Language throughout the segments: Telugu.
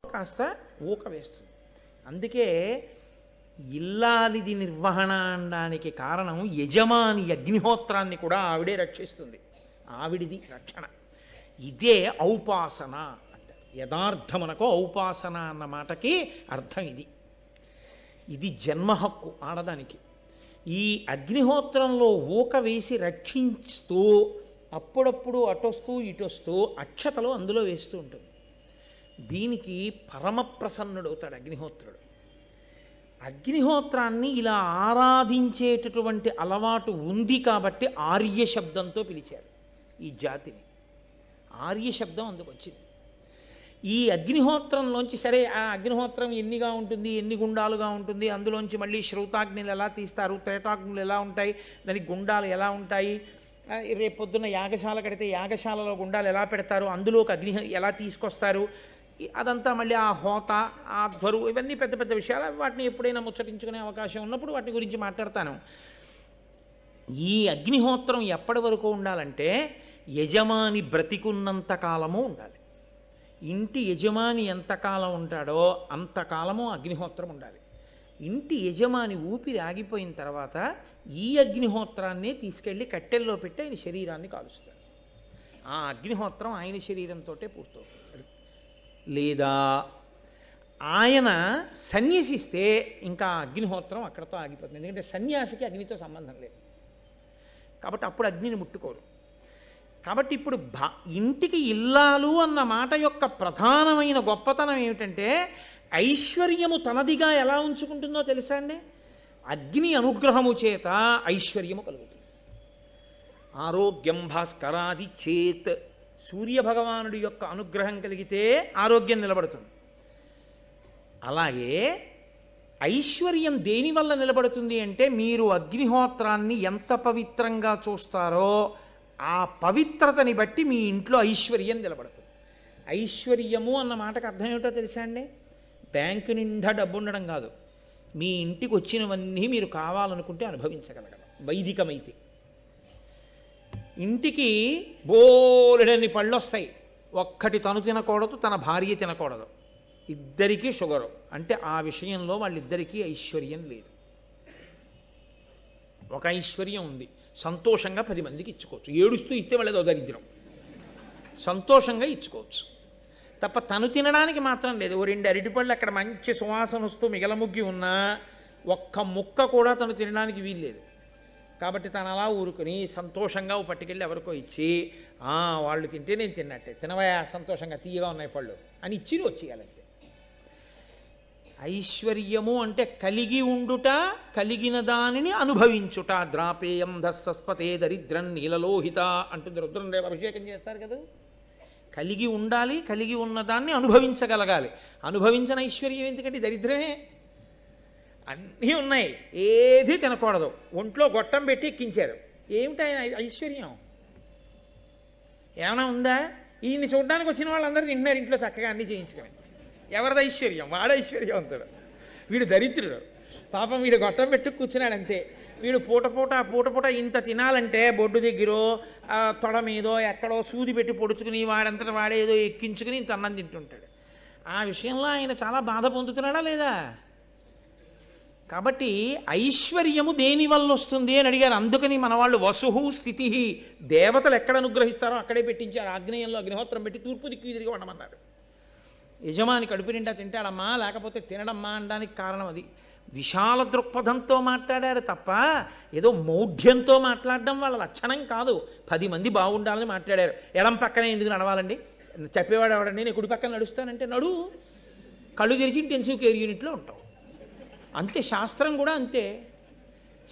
కాస్త ఊక వేస్తుంది. అందుకే ఇల్లాలిది నిర్వహణ అనడానికి కారణం యజమాని అగ్నిహోత్రాన్ని కూడా ఆవిడే రక్షిస్తుంది. ఆవిడిది రక్షణ. ఇదే ఔపాసన అంటారు. యథార్థమునకు ఔపాసన అన్న మాటకి అర్థం ఇది. ఇది జన్మ హక్కు ఆడదానికి. ఈ అగ్నిహోత్రంలో ఊక వేసి రక్షిస్తూ అప్పుడప్పుడు అటొస్తూ ఇటొస్తూ అక్షతలు అందులో వేస్తూ ఉంటుంది. దీనికి పరమ ప్రసన్నుడవుతాడు అగ్నిహోత్రుడు. అగ్నిహోత్రాన్ని ఇలా ఆరాధించేటటువంటి అలవాటు ఉంది కాబట్టి ఆర్య శబ్దంతో పిలిచారు ఈ జాతిని. ఆర్య శబ్దం అందుకు వచ్చింది. ఈ అగ్నిహోత్రంలోంచి సరే ఆ అగ్నిహోత్రం ఎన్నిగా ఉంటుంది, ఎన్ని గుండాలుగా ఉంటుంది, అందులోంచి మళ్ళీ శ్రౌతాగ్నులు ఎలా తీస్తారు, త్రేతాగ్నులు ఎలా ఉంటాయి, దానికి గుండాలు ఎలా ఉంటాయి, రేపొద్దున్న యాగశాల కడితే యాగశాలలో గుండాలు ఎలా పెడతారు, అందులోకి అగ్ని ఎలా తీసుకొస్తారు, అదంతా మళ్ళీ ఆ హోత ఆ ధ్వరు ఇవన్నీ పెద్ద పెద్ద విషయాలు. వాటిని ఎప్పుడైనా ముచ్చటించుకునే అవకాశం ఉన్నప్పుడు వాటి గురించి మాట్లాడతాను. ఈ అగ్నిహోత్రం ఎప్పటి వరకు ఉండాలంటే యజమాని బ్రతికున్నంత కాలము ఉండాలి. ఇంటి యజమాని ఎంతకాలం ఉంటాడో అంతకాలము అగ్నిహోత్రం ఉండాలి. ఇంటి యజమాని ఊపిరి ఆగిపోయిన తర్వాత ఈ అగ్నిహోత్రాన్ని తీసుకెళ్ళి కట్టెల్లో పెట్టి ఆయన శరీరాన్ని కాలుస్తారు. ఆ అగ్నిహోత్రం ఆయన శరీరంతో పూర్తవుతుంది. లేదా ఆయన సన్యసిస్తే ఇంకా అగ్నిహోత్రం అక్కడతో ఆగిపోతుంది. ఎందుకంటే సన్యాసికి అగ్నితో సంబంధం లేదు కాబట్టి అప్పుడు అగ్నిని ముట్టుకోరు. కాబట్టి ఇప్పుడు ఇంటికి ఇల్లాలు అన్న మాట యొక్క ప్రధానమైన గొప్పతనం ఏమిటంటే ఐశ్వర్యము తనదిగా ఎలా ఉంచుకుంటుందో తెలుసా అండి? అగ్ని అనుగ్రహము చేత ఐశ్వర్యము కలుగుతుంది. ఆరోగ్యం భాస్కరాది చేత్, సూర్యభగవానుడి యొక్క అనుగ్రహం కలిగితే ఆరోగ్యం నిలబడుతుంది. అలాగే ఐశ్వర్యం దేనివల్ల నిలబడుతుంది అంటే మీరు అగ్నిహోత్రాన్ని ఎంత పవిత్రంగా చూస్తారో ఆ పవిత్రతని బట్టి మీ ఇంట్లో ఐశ్వర్యం నిలబడుతుంది. ఐశ్వర్యము అన్న మాటకు అర్థం ఏమిటో తెలుసా అండి? బ్యాంకు నిండా డబ్బు ఉండడం కాదు, మీ ఇంటికి వచ్చినవన్నీ మీరు కావాలనుకుంటే అనుభవించగలగడం. వైదికమైతే ఇంటికి బోలెడన్ని పళ్ళు వస్తాయి, ఒక్కటి తను తినకూడదు, తన భార్య తినకూడదు, ఇద్దరికీ షుగరు అంటే ఆ విషయంలో వాళ్ళిద్దరికీ ఐశ్వర్యం లేదు. ఒక ఐశ్వర్యం ఉంది, సంతోషంగా 10 మందికి ఇచ్చుకోవచ్చు. ఏడుస్తూ ఇస్తే వాళ్ళేదో దరిద్రం. సంతోషంగా ఇచ్చుకోవచ్చు తప్ప తను తినడానికి మాత్రం లేదు. ఓ 2 అరటిపళ్ళు అక్కడ మంచి సువాసన వస్తూ మిగలముగ్గి ఉన్నా ఒక్క ముక్క కూడా తను తినడానికి వీల్లేదు. కాబట్టి తను అలా ఊరుకుని సంతోషంగా పట్టుకెళ్ళి ఎవరికో ఇచ్చి వాళ్ళు తింటే నేను తిన్నట్టే, తినవయా సంతోషంగా తీయగా ఉన్నాయి పళ్ళు అని ఇచ్చి వచ్చేయాలంతే. ఐశ్వర్యము అంటే కలిగి ఉండుట, కలిగిన దానిని అనుభవించుట. ద్రాపేయం ధస్సస్పతే దరిద్రం నీలలోహిత అంటుంది రుద్రం. రేపు అభిషేకం చేస్తారు కదా. కలిగి ఉండాలి, కలిగి ఉన్నదాన్ని అనుభవించగలగాలి. అనుభవించిన ఐశ్వర్యం ఎందుకంటే దరిద్రమే. అన్నీ ఉన్నాయి, ఏది తినకూడదు, ఒంట్లో గొట్టం పెట్టి ఎక్కించారు. ఏమిటి ఐశ్వర్యం? ఏమైనా ఉందా? ఈయన్ని చూడడానికి వచ్చిన వాళ్ళందరూ తింటున్నారు ఇంట్లో చక్కగా అన్నీ చేయించుకొని. ఎవరిది ఐశ్వర్యం? వాడు ఐశ్వర్యవంతుడు, వీడు దరిద్రుడు. పాపం వీడు గొట్టం పెట్టు కూర్చున్నాడు అంతే. వీడు పూట పూట ఇంత తినాలంటే బొడ్డు దగ్గరో తొడ మీదో ఎక్కడో సూది పెట్టి పొడుచుకుని వాడంతటా వాడేదో ఎక్కించుకుని ఇంత అన్నం తింటుంటాడు. ఆ విషయంలో ఆయన చాలా బాధ పొందుతున్నాడా లేదా? కాబట్టి ఐశ్వర్యము దేనివల్ల వస్తుంది అని అడిగారు. అందుకని మన వాళ్ళు వసుహు స్థితి, దేవతలు ఎక్కడ అనుగ్రహిస్తారో అక్కడే పెట్టించారు. ఆగ్నేయంలో అగ్నిహోత్రం పెట్టి తూర్పు దిక్కు తిరిగి ఉండమన్నారు. యజమాని కడుపు నిండా తింటాడమ్మా, లేకపోతే తినడమ్మా అనడానికి కారణం అది. విశాల దృక్పథంతో మాట్లాడారు తప్ప ఏదో మౌఢ్యంతో మాట్లాడడం వాళ్ళ లక్షణం కాదు. 10 మంది బాగుండాలని మాట్లాడారు. ఎడం పక్కనే ఎందుకు నడవాలండి? చెప్పేవాడు ఎవడండి? నేను కుడి పక్కన నడుస్తానంటే నడు, కళ్ళు తెరిచి ఇంటెన్సివ్ కేర్ యూనిట్లో ఉంటావు అంతే. శాస్త్రం కూడా అంతే.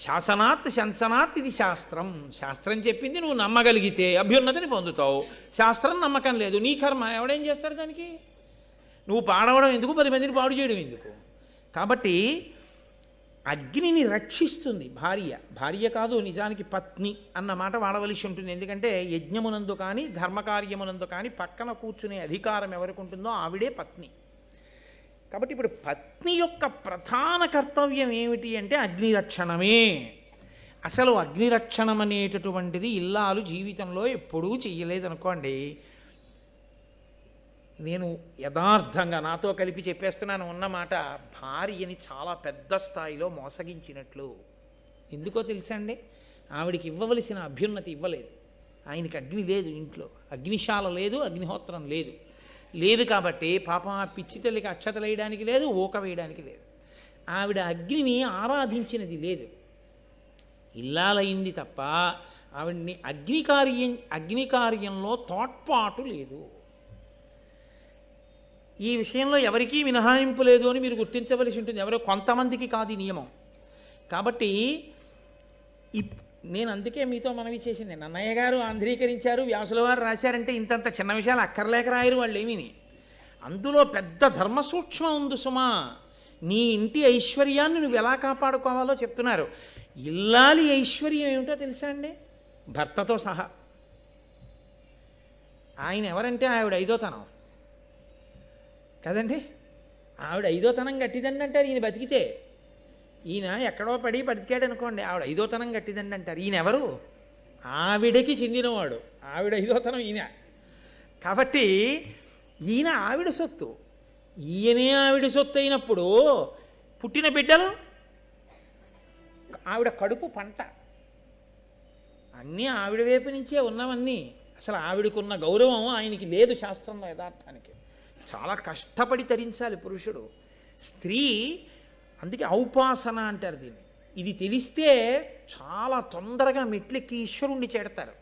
శాసనాత్ శంసనాత్ ఇది శాస్త్రం. శాస్త్రం చెప్పింది నువ్వు నమ్మగలిగితే అభ్యున్నతిని పొందుతావు. శాస్త్రం నమ్మకం లేదు, నీ కర్మ. ఎవడేం చేస్తాడు దానికి? నువ్వు పాడవడం ఎందుకు, 10 మందిని పాడు చేయడం ఎందుకు? కాబట్టి అగ్నిని రక్షిస్తుంది భార్య. భార్య కాదు, నిజానికి పత్ని అన్న మాట వాడవలసి ఉంటుంది. ఎందుకంటే యజ్ఞమునందు కానీ ధర్మకార్యమునందు కానీ పక్కన కూర్చునే అధికారం ఎవరికి ఉంటుందో ఆవిడే పత్ని. కాబట్టి ఇప్పుడు పత్ని యొక్క ప్రధాన కర్తవ్యం ఏమిటి అంటే అగ్నిరక్షణమే. అసలు అగ్నిరక్షణం అనేటటువంటిది ఇల్లాలు జీవితంలో ఎప్పుడూ చెయ్యలేదనుకోండి, నేను యథార్థంగా నాతో కలిపి చెప్పేస్తున్నాను ఉన్నమాట, భార్యని చాలా పెద్ద స్థాయిలో మోసగించినట్లు. ఎందుకో తెలుసా అండి? ఆవిడికి ఇవ్వవలసిన అభ్యున్నతి ఇవ్వలేదు. ఆయనకి అగ్ని లేదు, ఇంట్లో అగ్నిశాల లేదు, అగ్నిహోత్రం లేదు. లేదు కాబట్టి పాపం ఆ పిచ్చి తల్లికి అక్షతలు వేయడానికి లేదు, ఊక వేయడానికి లేదు. ఆవిడ అగ్నిని ఆరాధించినది లేదు. ఇల్లాలైంది తప్ప ఆవిడ్ని అగ్నికార్యంలో తోడ్పాటు లేదు. ఈ విషయంలో ఎవరికీ మినహాయింపు లేదు అని మీరు గుర్తించవలసి ఉంటుంది. ఎవరో కొంతమందికి కాదు ఈ నియమం. కాబట్టి నేను అందుకే మీతో మనవి చేసింది, నన్నయ్య గారు ఆంధ్రీకరించారు, వ్యాసుల వారు రాశారంటే ఇంతంత చిన్న విషయాలు అక్కర్లేక రాయరు వాళ్ళు ఏమీని. అందులో పెద్ద ధర్మసూక్ష్మం ఉంది సుమా. నీ ఇంటి ఐశ్వర్యాన్ని నువ్వు ఎలా కాపాడుకోవాలో చెప్తున్నారు. ఇల్లాలి ఐశ్వర్యం ఏమిటో తెలుసా అండి? భర్తతో సహా. ఆయన ఎవరంటే ఆవిడ ఐదోతనం కదండి. ఆవిడ ఐదోతనం గట్టిదండి అంటారు ఈయన బతికితే. ఈయన ఎక్కడో పడి బతికాడు అనుకోండి, ఆవిడ ఐదోతనం గట్టిదండి అంటారు. ఈయన ఎవరు? ఆవిడకి చెందినవాడు. ఆవిడ ఐదోతనం ఈయన. కాబట్టి ఈయన ఆవిడ సొత్తు, ఈయనే ఆవిడ సొత్తు అయినప్పుడు పుట్టిన బిడ్డలు ఆవిడ కడుపు పంట. అన్నీ ఆవిడ వైపు నుంచే ఉన్నవన్నీ. అసలు ఆవిడకున్న గౌరవం ఆయనకి లేదు శాస్త్రంలో. యథార్థానికి చాలా కష్టపడి తరించాలి పురుషుడు. స్త్రీ అందుకే ఔపాసన అంటారు దీన్ని. ఇది తెలిస్తే చాలా తొందరగా మెట్లెక్కి ఈశ్వరుణ్ణి చేడతారు.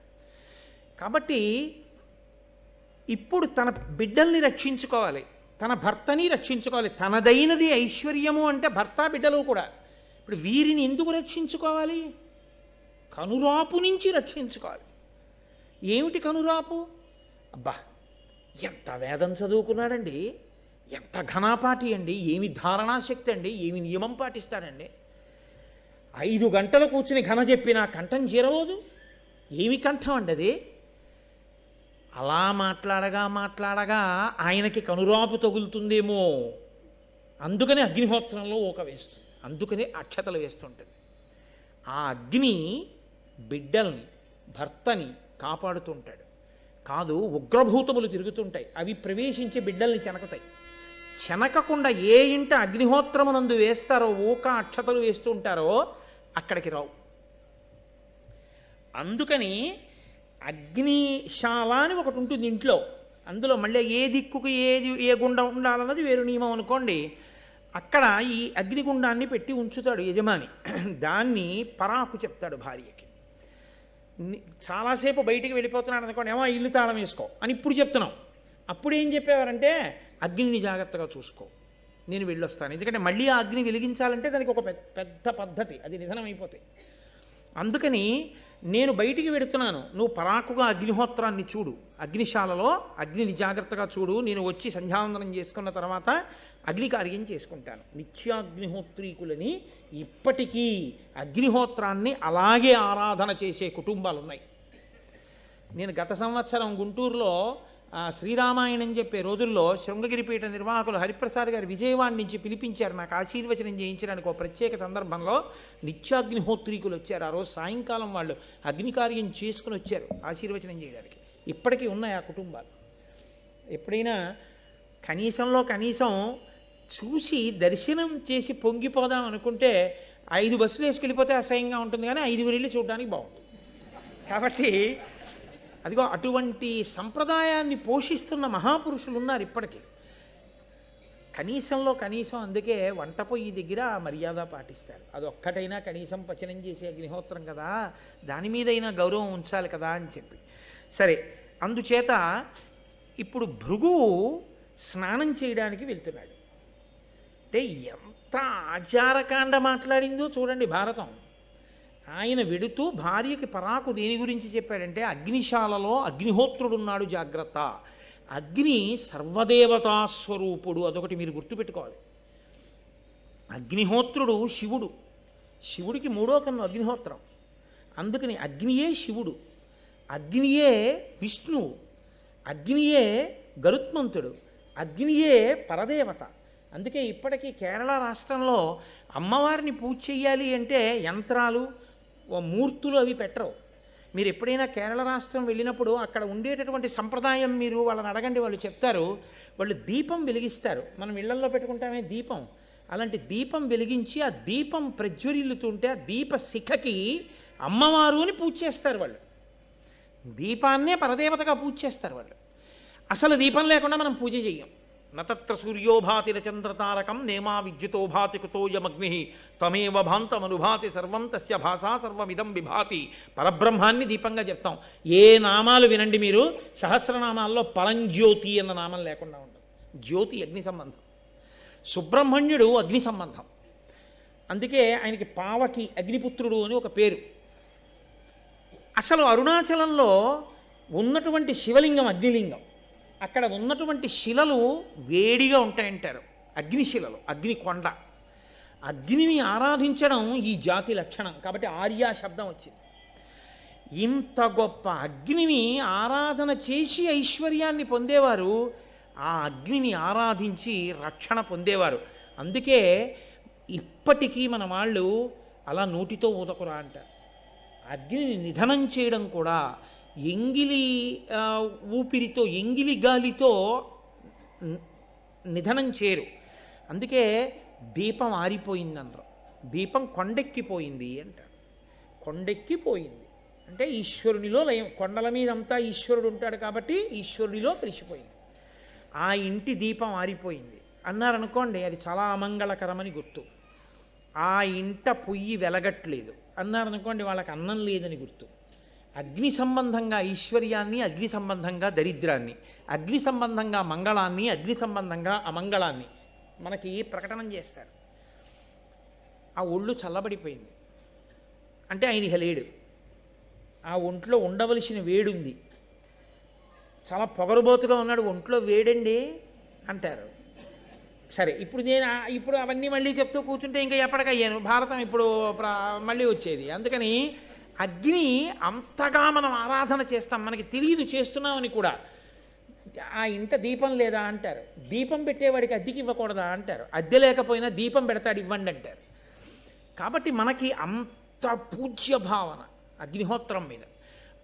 కాబట్టి ఇప్పుడు తన బిడ్డల్ని రక్షించుకోవాలి, తన భర్తని రక్షించుకోవాలి. తనదైనది ఐశ్వర్యము అంటే భర్త బిడ్డలు కూడా. ఇప్పుడు వీరిని ఎందుకు రక్షించుకోవాలి? కనురాపు నుంచి రక్షించుకోవాలి. ఏమిటి కనురాపు? అబ్బా, ఎంత వేదం చదువుకున్నాడండి, ఎంత ఘనాపాటి అండి, ఏమి ధారణాశక్తి అండి, ఏమి నియమం పాటిస్తాడండి. 5 గంటలు కూర్చుని ఘన చెప్పిన కంఠం చేరవదు. ఏమి కంఠం అండి అది? అలా మాట్లాడగా ఆయనకి కనురాపు తగులుతుందేమో, అందుకని అగ్నిహోత్రంలో ఊక వేస్తుంది, అందుకని అక్షతలు వేస్తుంటుంది. ఆ అగ్ని బిడ్డల్ని భర్తని కాపాడుతుంటాడు. కాదు, ఉగ్రభూతములు తిరుగుతుంటాయి, అవి ప్రవేశించి బిడ్డల్ని చెనకుతాయి. చెనకకుండా ఏ ఇంట అగ్నిహోత్రమునందు వేస్తారో, ఊక అక్షతలు వేస్తూ ఉంటారో అక్కడికి రావు. అందుకని అగ్నిశాల అని ఒకటి ఉంటుంది ఇంట్లో. అందులో మళ్ళీ ఏ దిక్కుకు ఏ గుండం ఉండాలన్నది వేరు నియమం అనుకోండి. అక్కడ ఈ అగ్నిగుండాన్ని పెట్టి ఉంచుతాడు యజమాని. దాన్ని పరాకు చెప్తాడు భార్యకి. చాలాసేపు బయటికి వెళ్ళిపోతున్నాడు అనుకోండి, ఏమో ఇల్లు తాళం వేసుకో అని ఇప్పుడు చెప్తున్నాం. అప్పుడు ఏం చెప్పేవారంటే, అగ్నిని జాగ్రత్తగా చూసుకో, నేను వెళ్ళొస్తాను. ఎందుకంటే మళ్ళీ ఆ అగ్ని వెలిగించాలంటే దానికి ఒక పెద్ద పద్ధతి, అది నిధనం అయిపోతాయి. అందుకని నేను బయటికి వెడుతున్నాను, నువ్వు పరాకుగా అగ్నిహోత్రాన్ని చూడు, అగ్నిశాలలో అగ్నిని జాగ్రత్తగా చూడు, నేను వచ్చి సంధ్యావందనం చేసుకున్న తర్వాత అగ్నికార్యం చేసుకుంటాను. నిత్యాగ్నిహోత్రీకులని ఇప్పటికీ అగ్నిహోత్రాన్ని అలాగే ఆరాధన చేసే కుటుంబాలు ఉన్నాయి. నేను గత సంవత్సరం గుంటూరులో శ్రీరామాయణం చెప్పే రోజుల్లో శృంగగిరిపీఠ నిర్వాహకులు హరిప్రసాద్ గారు విజయవాడ నుంచి పిలిపించారు నాకు ఆశీర్వచనం చేయించడానికి. ఒక ప్రత్యేక సందర్భంలో నిత్యాగ్నిహోత్రీకులు వచ్చారు. ఆ రోజు సాయంకాలం వాళ్ళు అగ్నికార్యం చేసుకుని వచ్చారు ఆశీర్వచనం చేయడానికి. ఇప్పటికీ ఉన్నాయి ఆ కుటుంబాలు. ఎప్పుడైనా కనీసంలో కనీసం చూసి దర్శనం చేసి పొంగిపోదాం అనుకుంటే 5 బస్సులు వేసుకెళ్ళిపోతే అసహ్యంగా ఉంటుంది, కానీ 5 వెళ్ళి చూడడానికి బాగుంటుంది. కాబట్టి అదిగో అటువంటి సంప్రదాయాన్ని పోషిస్తున్న మహాపురుషులు ఉన్నారు ఇప్పటికీ. కనీసంలో కనీసం అందుకే వంట పొయ్యి దగ్గర మర్యాద పాటిస్తారు. అదొక్కటైనా కనీసం పచనం చేసే అగ్నిహోత్రం కదా, దాని మీదైనా గౌరవం ఉంచాలి కదా అని చెప్పి. సరే, అందుచేత ఇప్పుడు భృగువు స్నానం చేయడానికి వెళ్తున్నాడు. అంటే ఎంత ఆచారకాండ మాట్లాడిందో చూడండి భారతం. ఆయన వెడుతూ భార్యకి పరాకు దేని గురించి చెప్పాడంటే, అగ్నిశాలలో అగ్నిహోత్రుడున్నాడు జాగ్రత్త. అగ్ని సర్వదేవతా స్వరూపుడు, అదొకటి మీరు గుర్తుపెట్టుకోవాలి. అగ్నిహోత్రుడు శివుడు, శివుడికి 3వ కన్ను అగ్నిహోత్రం. అందుకని అగ్నియే శివుడు, అగ్నియే విష్ణువు, అగ్నియే గరుత్మంతుడు, అగ్నియే పరదేవత. అందుకే ఇప్పటికీ కేరళ రాష్ట్రంలో అమ్మవారిని పూజ చెయ్యాలి అంటే యంత్రాలు మూర్తులు అవి పెట్టరు. మీరు ఎప్పుడైనా కేరళ రాష్ట్రం వెళ్ళినప్పుడు అక్కడ ఉండేటటువంటి సంప్రదాయం మీరు వాళ్ళని అడగండి, వాళ్ళు చెప్తారు. వాళ్ళు దీపం వెలిగిస్తారు. మనం ఇళ్లల్లో పెట్టుకుంటామే దీపం, అలాంటి దీపం వెలిగించి ఆ దీపం ప్రజ్వరిల్లుతుంటే ఆ దీప శిఖకి అమ్మవారు అని పూజ చేస్తారు వాళ్ళు. దీపాన్నే పరదేవతగా పూజ చేస్తారు వాళ్ళు. అసలు దీపం లేకుండా మనం పూజ చెయ్యం. నతత్ర సూర్యోభాతి చంద్రతారకం నేమా విద్యుతో భాతి కుతోయమగ్ని త్వమేవ భాంతమనుభాతి సర్వం తస్య భాషా సర్వమిదం విభాతి. పరబ్రహ్మాన్ని దీపంగా చెప్తాం. ఏ నామాలు వినండి మీరు, సహస్రనామాల్లో పరంజ్యోతి అన్న నామం లేకుండా ఉండదు. జ్యోతి అగ్ని సంబంధం, సుబ్రహ్మణ్యుడు అగ్ని సంబంధం. అందుకే ఆయనకి పావకి అగ్నిపుత్రుడు అని ఒక పేరు. అసలు అరుణాచలంలో ఉన్నటువంటి శివలింగం అగ్నిలింగం. అక్కడ ఉన్నటువంటి శిలలు వేడిగా ఉంటాయంటారు, అగ్నిశిలలు, అగ్ని కొండ. అగ్నిని ఆరాధించడం ఈ జాతి లక్షణం కాబట్టి ఆర్య శబ్దం వచ్చింది. ఇంత గొప్ప అగ్నిని ఆరాధన చేసి ఐశ్వర్యాన్ని పొందేవారు, ఆ అగ్నిని ఆరాధించి రక్షణ పొందేవారు. అందుకే ఇప్పటికీ మన వాళ్ళు అలా నోటితో ఊదకురా అంటారు. అగ్నిని నిధనం చేయడం కూడా ఎంగిలి ఊపిరితో, ఎంగిలి గాలితో నిధనం చేయరు. అందుకే దీపం ఆరిపోయిందన్నారు. దీపం కొండెక్కిపోయింది అంటారు. కొండెక్కిపోయింది అంటే ఈశ్వరునిలో లయం. కొండల మీద అంతా ఈశ్వరుడు ఉంటాడు కాబట్టి ఈశ్వరునిలో కలిసిపోయింది. ఆ ఇంటి దీపం ఆరిపోయింది అన్నారనుకోండి, అది చాలా అమంగళకరమని గుర్తు. ఆ ఇంట పొయ్యి వెలగట్లేదు అన్నారనుకోండి, వాళ్ళకి అన్నం లేదని గుర్తు. అగ్ని సంబంధంగా ఐశ్వర్యాన్ని, అగ్ని సంబంధంగా దరిద్రాన్ని, అగ్ని సంబంధంగా మంగళాన్ని, అగ్ని సంబంధంగా అమంగళాన్ని మనకి ప్రకటన చేస్తారు. ఆ ఒళ్ళు చల్లబడిపోయింది అంటే ఆయన ఇక లేడు. ఆ ఒంట్లో ఉండవలసిన వేడుంది. చాలా పొగరుబోతుగా ఉన్నాడు, ఒంట్లో వేడండి అంటారు. సరే, ఇప్పుడు అవన్నీ మళ్ళీ చెప్తూ కూర్చుంటే ఇంకా ఎప్పటికయ్యాను భారతం ఇప్పుడు మళ్ళీ వచ్చేది. అందుకని అగ్ని అంతగా మనం ఆరాధన చేస్తాం, మనకి తెలియదు చేస్తున్నామని కూడా. ఆ ఇంట దీపం లేదా అంటారు, దీపం పెట్టేవాడికి అద్దెకి ఇవ్వకూడదా అంటారు, అద్దె లేకపోయినా దీపం పెడతాడు ఇవ్వండి అంటారు. కాబట్టి మనకి అంత పూజ్య భావన అగ్నిహోత్రం మీద.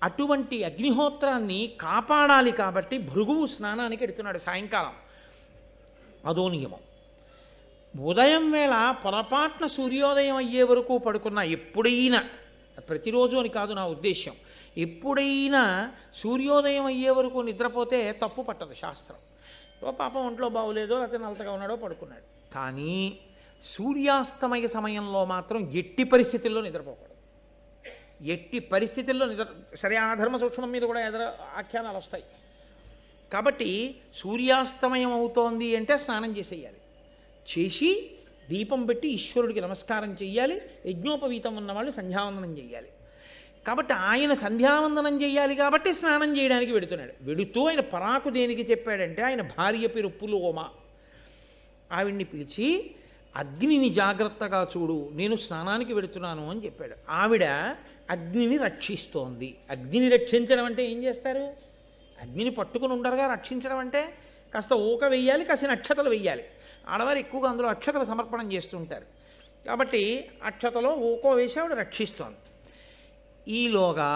అటువంటి అగ్నిహోత్రాన్ని కాపాడాలి కాబట్టి భృగువు స్నానానికి ఎడుతున్నాడు సాయంకాలం. అదో నియమం. ఉదయం వేళ పొరపాటున సూర్యోదయం అయ్యే వరకు పడుకున్నా, ఎప్పుడైనా, ప్రతిరోజు అని కాదు నా ఉద్దేశ్యం, ఎప్పుడైనా సూర్యోదయం అయ్యే వరకు నిద్రపోతే తప్పు పట్టదు శాస్త్రం. పాపం ఒంట్లో బాగులేదో లేకపోతే నలతగా ఉన్నాడో పడుకున్నాడు. కానీ సూర్యాస్తమయ సమయంలో మాత్రం ఎట్టి పరిస్థితుల్లో నిద్రపోకూడదు. ఎట్టి పరిస్థితుల్లో సరే, ఆ ధర్మ సూక్ష్మం మీద కూడా ఆఖ్యానాలు వస్తాయి. కాబట్టి సూర్యాస్తమయం అవుతోంది అంటే స్నానం చేసేయాలి. చేసి దీపం పెట్టి ఈశ్వరుడికి నమస్కారం చెయ్యాలి. యజ్ఞోపవీతం ఉన్నవాళ్ళు సంధ్యావందనం చెయ్యాలి. కాబట్టి ఆయన సంధ్యావందనం చెయ్యాలి కాబట్టి స్నానం చేయడానికి వెడుతూ ఆయన పరాకు దేనికి చెప్పాడంటే, ఆయన భార్య పేరు పులోమ. ఆవిడ్ని పిలిచి అగ్నిని జాగ్రత్తగా చూడు, నేను స్నానానికి వెడుతున్నాను అని చెప్పాడు. ఆవిడ అగ్నిని రక్షిస్తోంది. అగ్నిని రక్షించడం అంటే ఏం చేస్తారు? అగ్నిని పట్టుకుని ఉండరుగా. రక్షించడం అంటే కాస్త ఊక వెయ్యాలి, కాసిన అక్షతలు వెయ్యాలి. ఆడవారు ఎక్కువగా అందులో అక్షతలు సమర్పణం చేస్తుంటారు కాబట్టి అక్షతలో ఊకో వేసి ఆవిడ రక్షిస్తోంది. ఈలోగా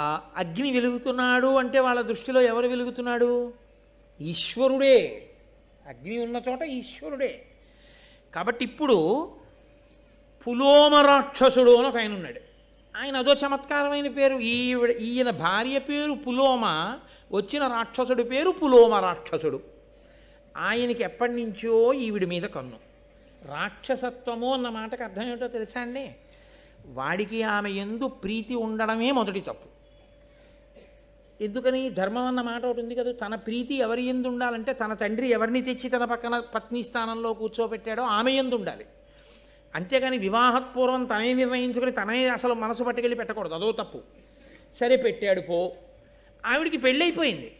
అగ్ని వెలుగుతున్నాడు అంటే వాళ్ళ దృష్టిలో ఎవరు వెలుగుతున్నాడు? ఈశ్వరుడే. అగ్ని ఉన్న చోట ఈశ్వరుడే. కాబట్టి ఇప్పుడు పులోమ రాక్షసుడు అని ఒక ఆయన ఉన్నాడు. ఆయన అదో చమత్కారమైన పేరు. ఈయన భార్య పేరు పులోమ, వచ్చిన రాక్షసుడి పేరు పులోమ రాక్షసుడు. ఆయనకి ఎప్పటి నుంచో ఈవిడి మీద కన్ను. రాక్షసత్వము అన్న మాటకు అర్థం ఏమిటో తెలుసా అండి? వాడికి ఆమె యందు ప్రీతి ఉండడమే మొదటి తప్పు. ఎందుకని? ధర్మం అన్న మాట ఒకటి ఉంది కదా, తన ప్రీతి ఎవరి యందు ఉండాలంటే తన తండ్రి ఎవరిని తెచ్చి తన పక్కన పత్ని స్థానంలో కూర్చోబెట్టాడో ఆమె యందు ఉండాలి. అంతేగాని వివాహపూర్వం తనే నిర్ణయించుకుని తనే అసలు మనసు పట్టుకెళ్ళి పెట్టకూడదు, అదో తప్పు. సరే పెట్టాడు పో. ఆవిడికి పెళ్ళైపోయింది.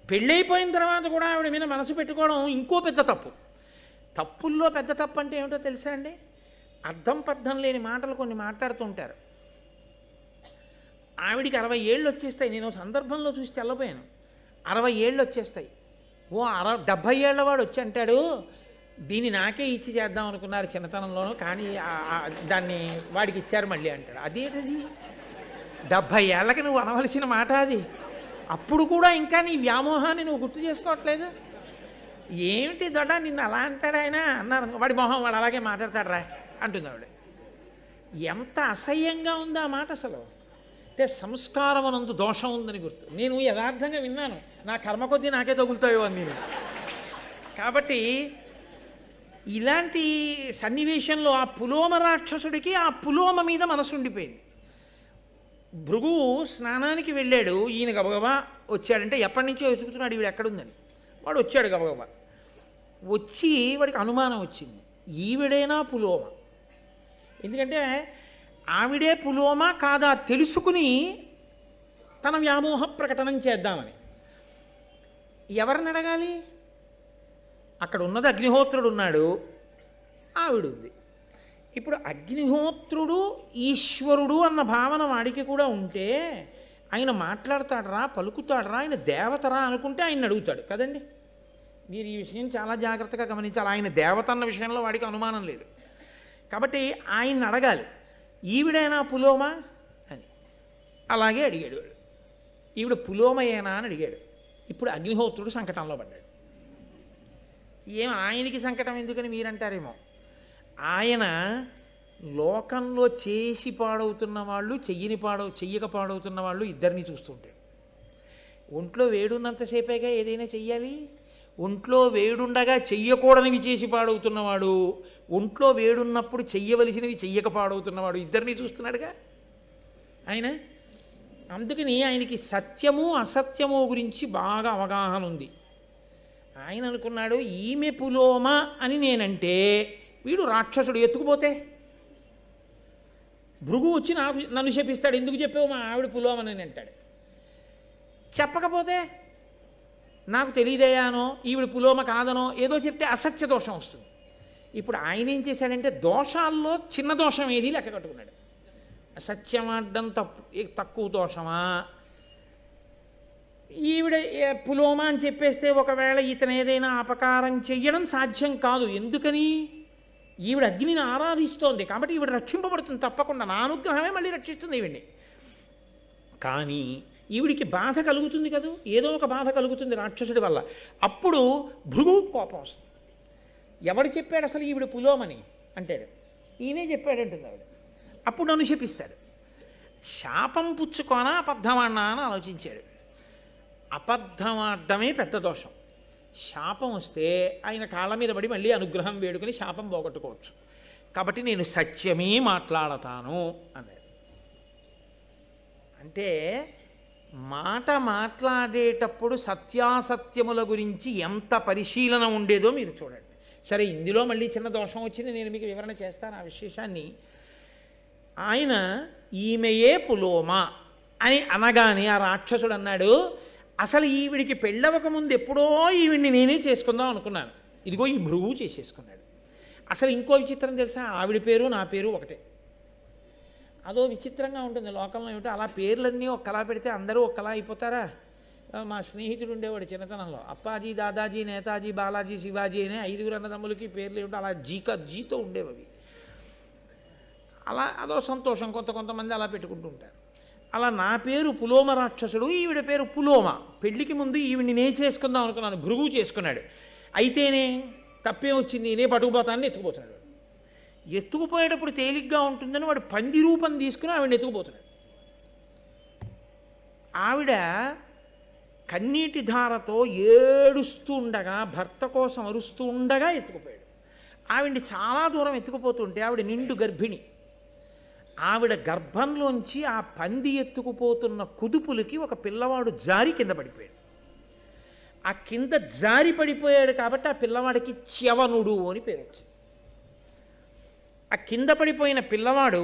పెళ్ళైపోయిన తర్వాత కూడా ఆవిడ మీద మనసు పెట్టుకోవడం ఇంకో పెద్ద తప్పు. తప్పుల్లో పెద్ద తప్పు అంటే ఏమిటో తెలుసా అండి? అర్థం పర్థం లేని మాటలు కొన్ని మాట్లాడుతుంటారు. ఆవిడికి 60 ఏళ్ళు వచ్చేస్తాయి. నేను సందర్భంలో చూసి తెల్లపోయాను. 60 ఏళ్ళు వచ్చేస్తాయి. 70 ఏళ్ల వాడు వచ్చి అంటాడు, దీన్ని నాకే ఇచ్చి చేద్దాం అనుకున్నారు చిన్నతనంలోనూ, కానీ దాన్ని వాడికి ఇచ్చారు మళ్ళీ అంటాడు. అదేంటది? 70 ఏళ్ళకి నువ్వు అనవలసిన మాట అది. అప్పుడు కూడా ఇంకా నీ వ్యామోహాన్ని నువ్వు గుర్తు చేసుకోవట్లేదు. ఏమిటి దొడ్డ నిన్ను అలా అంటాడు ఆయన అన్నారు. వాడి మొహం వాడు అలాగే మాట్లాడతాడు అంటుంది ఆవిడ. ఎంత అసహ్యంగా ఉంది ఆ మాట అసలు. అంటే సంస్కారం అనందు దోషం ఉందని గుర్తు. నేను యథార్థంగా విన్నాను, నా కర్మ కొద్దీ నాకే తగులుతాయో అని నేను. కాబట్టి ఇలాంటి సన్నివేశంలో ఆ పులోమ రాక్షసుడికి ఆ పులోమ మీద మనసు ఉండిపోయింది. భృగువు స్నానానికి వెళ్ళాడు, ఈయన గబగబా వచ్చాడంటే ఎప్పటి నుంచో వెతుకుతున్నాడు ఈవిడ ఎక్కడుందని. వాడు వచ్చాడు గబగబా. వచ్చి వాడికి అనుమానం వచ్చింది, ఈవిడేనా పులోమ? ఎందుకంటే ఆవిడే పులోమ కాదా తెలుసుకుని తన వ్యామోహ ప్రకటనం చేద్దామని. ఎవరిని అడగాలి? అక్కడ ఉన్నది అగ్నిహోత్రుడు ఉన్నాడు, ఆవిడుంది. ఇప్పుడు అగ్నిహోత్రుడు ఈశ్వరుడు అన్న భావన వాడికి కూడా ఉంటే ఆయన మాట్లాడతాడరా, పలుకుతాడరా, ఆయన దేవతరా అనుకుంటే ఆయన అడుగుతాడు కదండి. మీరు ఈ విషయం చాలా జాగ్రత్తగా గమనించాలి. ఆయన దేవత అన్న విషయంలో వాడికి అనుమానం లేదు కాబట్టి ఆయన్ని అడగాలి, ఈవిడైనా పులోమా అని. అలాగే అడిగాడు వాడు, ఈవిడ పులోమయేనా అని అడిగాడు. ఇప్పుడు అగ్నిహోత్రుడు సంకటంలో పడ్డాడు. ఏం ఆయనకి సంకటం ఎందుకని మీరంటారేమో. ఆయన లోకంలో చేసి పాడవుతున్న వాళ్ళు, చెయ్యక పాడవుతున్న వాళ్ళు ఇద్దరిని చూస్తుంటాడు. ఒంట్లో వేడున్నంతసేపేగా ఏదైనా చెయ్యాలి. ఒంట్లో వేడుండగా చెయ్యకూడనివి చేసి పాడవుతున్నవాడు, ఒంట్లో వేడున్నప్పుడు చెయ్యవలసినవి చెయ్యక పాడవుతున్నవాడు, ఇద్దరిని చూస్తున్నాడుగా ఆయన. అందుకని ఆయనకి సత్యము అసత్యము గురించి బాగా అవగాహన ఉంది. ఆయన అనుకున్నాడు, ఈమె పులోమ అని నేనంటే వీడు రాక్షసుడు ఎత్తుకుపోతే భృగు వచ్చి నన్ను శపిస్తాడు, ఎందుకు చెప్పావు మా ఆవిడ పులోమని అంటాడు. చెప్పకపోతే నాకు తెలియదయానో ఈవిడ పులోమ కాదనో ఏదో చెప్తే అసత్య దోషం వస్తుంది. ఇప్పుడు ఆయన ఏం చేశాడంటే దోషాల్లో చిన్న దోషం ఏది లెక్క కట్టుకున్నాడు. అసత్యమాడ్డం తక్కువ దోషమా, ఈవిడ పులోమ అని చెప్పేస్తే ఒకవేళ ఇతను ఏదైనా అపకారం చెయ్యడం సాధ్యం కాదు. ఎందుకని? ఈవిడ అగ్నిని ఆరాధిస్తోంది కాబట్టి ఈవిడ రక్షింపబడుతుంది తప్పకుండా, నా అనుగ్రహమే మళ్ళీ రక్షిస్తుంది ఈవిడ్ని. కానీ ఈవిడికి బాధ కలుగుతుంది కదూ, ఏదో ఒక బాధ కలుగుతుంది రాక్షసుడి వల్ల. అప్పుడు భృగువు కోపం వస్తుంది. ఎవడు చెప్పాడు అసలు ఈవిడ పులోమని అంటాడు, ఈయనే చెప్పాడంటుంది ఆవిడ. అప్పుడు నన్ను శపిస్తాడు. శాపం పుచ్చుకోనా అబద్ధమాడినా అని ఆలోచించాడు. అబద్ధమాడమే పెద్ద దోషం. శాపం వస్తే ఆయన కాళ్ళ మీద పడి మళ్ళీ అనుగ్రహం వేడుకొని శాపం పోగొట్టుకోవచ్చు. కాబట్టి నేను సత్యమే మాట్లాడతాను అన్నాడు. అంటే మాట మాట్లాడేటప్పుడు సత్యాసత్యముల గురించి ఎంత పరిశీలన ఉండేదో మీరు చూడండి. సరే, ఇందులో మళ్ళీ చిన్న దోషం వచ్చింది, నేను మీకు వివరణ చేస్తాను ఆ విశేషాన్ని. ఆయన ఈమెయే పులోమ అని అనగానే ఆ రాక్షసుడు అన్నాడు, అసలు ఈవిడికి పెళ్ళవక ముందు ఎప్పుడో ఈవిడిని నేనే చేసుకుందాం అనుకున్నాను, ఇదిగో ఈ భృగువు చేసేసుకున్నాడు. అసలు ఇంకో విచిత్రం తెలుసా, ఆవిడ పేరు నా పేరు ఒకటే. అదో విచిత్రంగా ఉంటుంది లోకంలో. ఏమిటో అలా పేర్లన్నీ ఒక్కలా పెడితే అందరూ ఒక్కలా అయిపోతారా? మా స్నేహితుడు ఉండేవాడు చిన్నతనంలో, అప్పాజీ, దాదాజీ, నేతాజీ, బాలాజీ, శివాజీ అనే 5 అన్నదమ్ములకి పేర్లు ఏమిటో అలా జీతో ఉండేవి. అలా అదో సంతోషం, కొంతమంది అలా పెట్టుకుంటూ ఉంటారు. అలా నా పేరు పులోమ రాక్షసుడు, ఈవిడ పేరు పులోమ. పెళ్లికి ముందు ఈవిడిని నేను చేసుకుందాం అనుకున్నాను, భృగువు చేసుకున్నాడు. అయితేనే తప్పే వచ్చింది, నేనే పట్టుకుపోతానని ఎత్తుకుపోతున్నాడు. ఎత్తుకుపోయేటప్పుడు తేలిగ్గా ఉంటుందని వాడు పంది రూపం తీసుకుని ఆవిడని ఎత్తుకుపోతున్నాడు. ఆవిడ కన్నీటి ధారతో ఏడుస్తూ ఉండగా, భర్త కోసం అరుస్తూ ఉండగా ఎత్తుకుపోయాడు. ఆవిడ్ని చాలా దూరం ఎత్తుకుపోతుంటే ఆవిడ నిండు గర్భిణి. ఆవిడ గర్భంలోంచి ఆ పంది ఎత్తుకుపోతున్న కుదుపులకి ఒక పిల్లవాడు జారి కింద పడిపోయాడు. ఆ కింద జారి పడిపోయాడు కాబట్టి ఆ పిల్లవాడికి చ్యవనుడు అని పేరు వచ్చింది. ఆ కింద పడిపోయిన పిల్లవాడు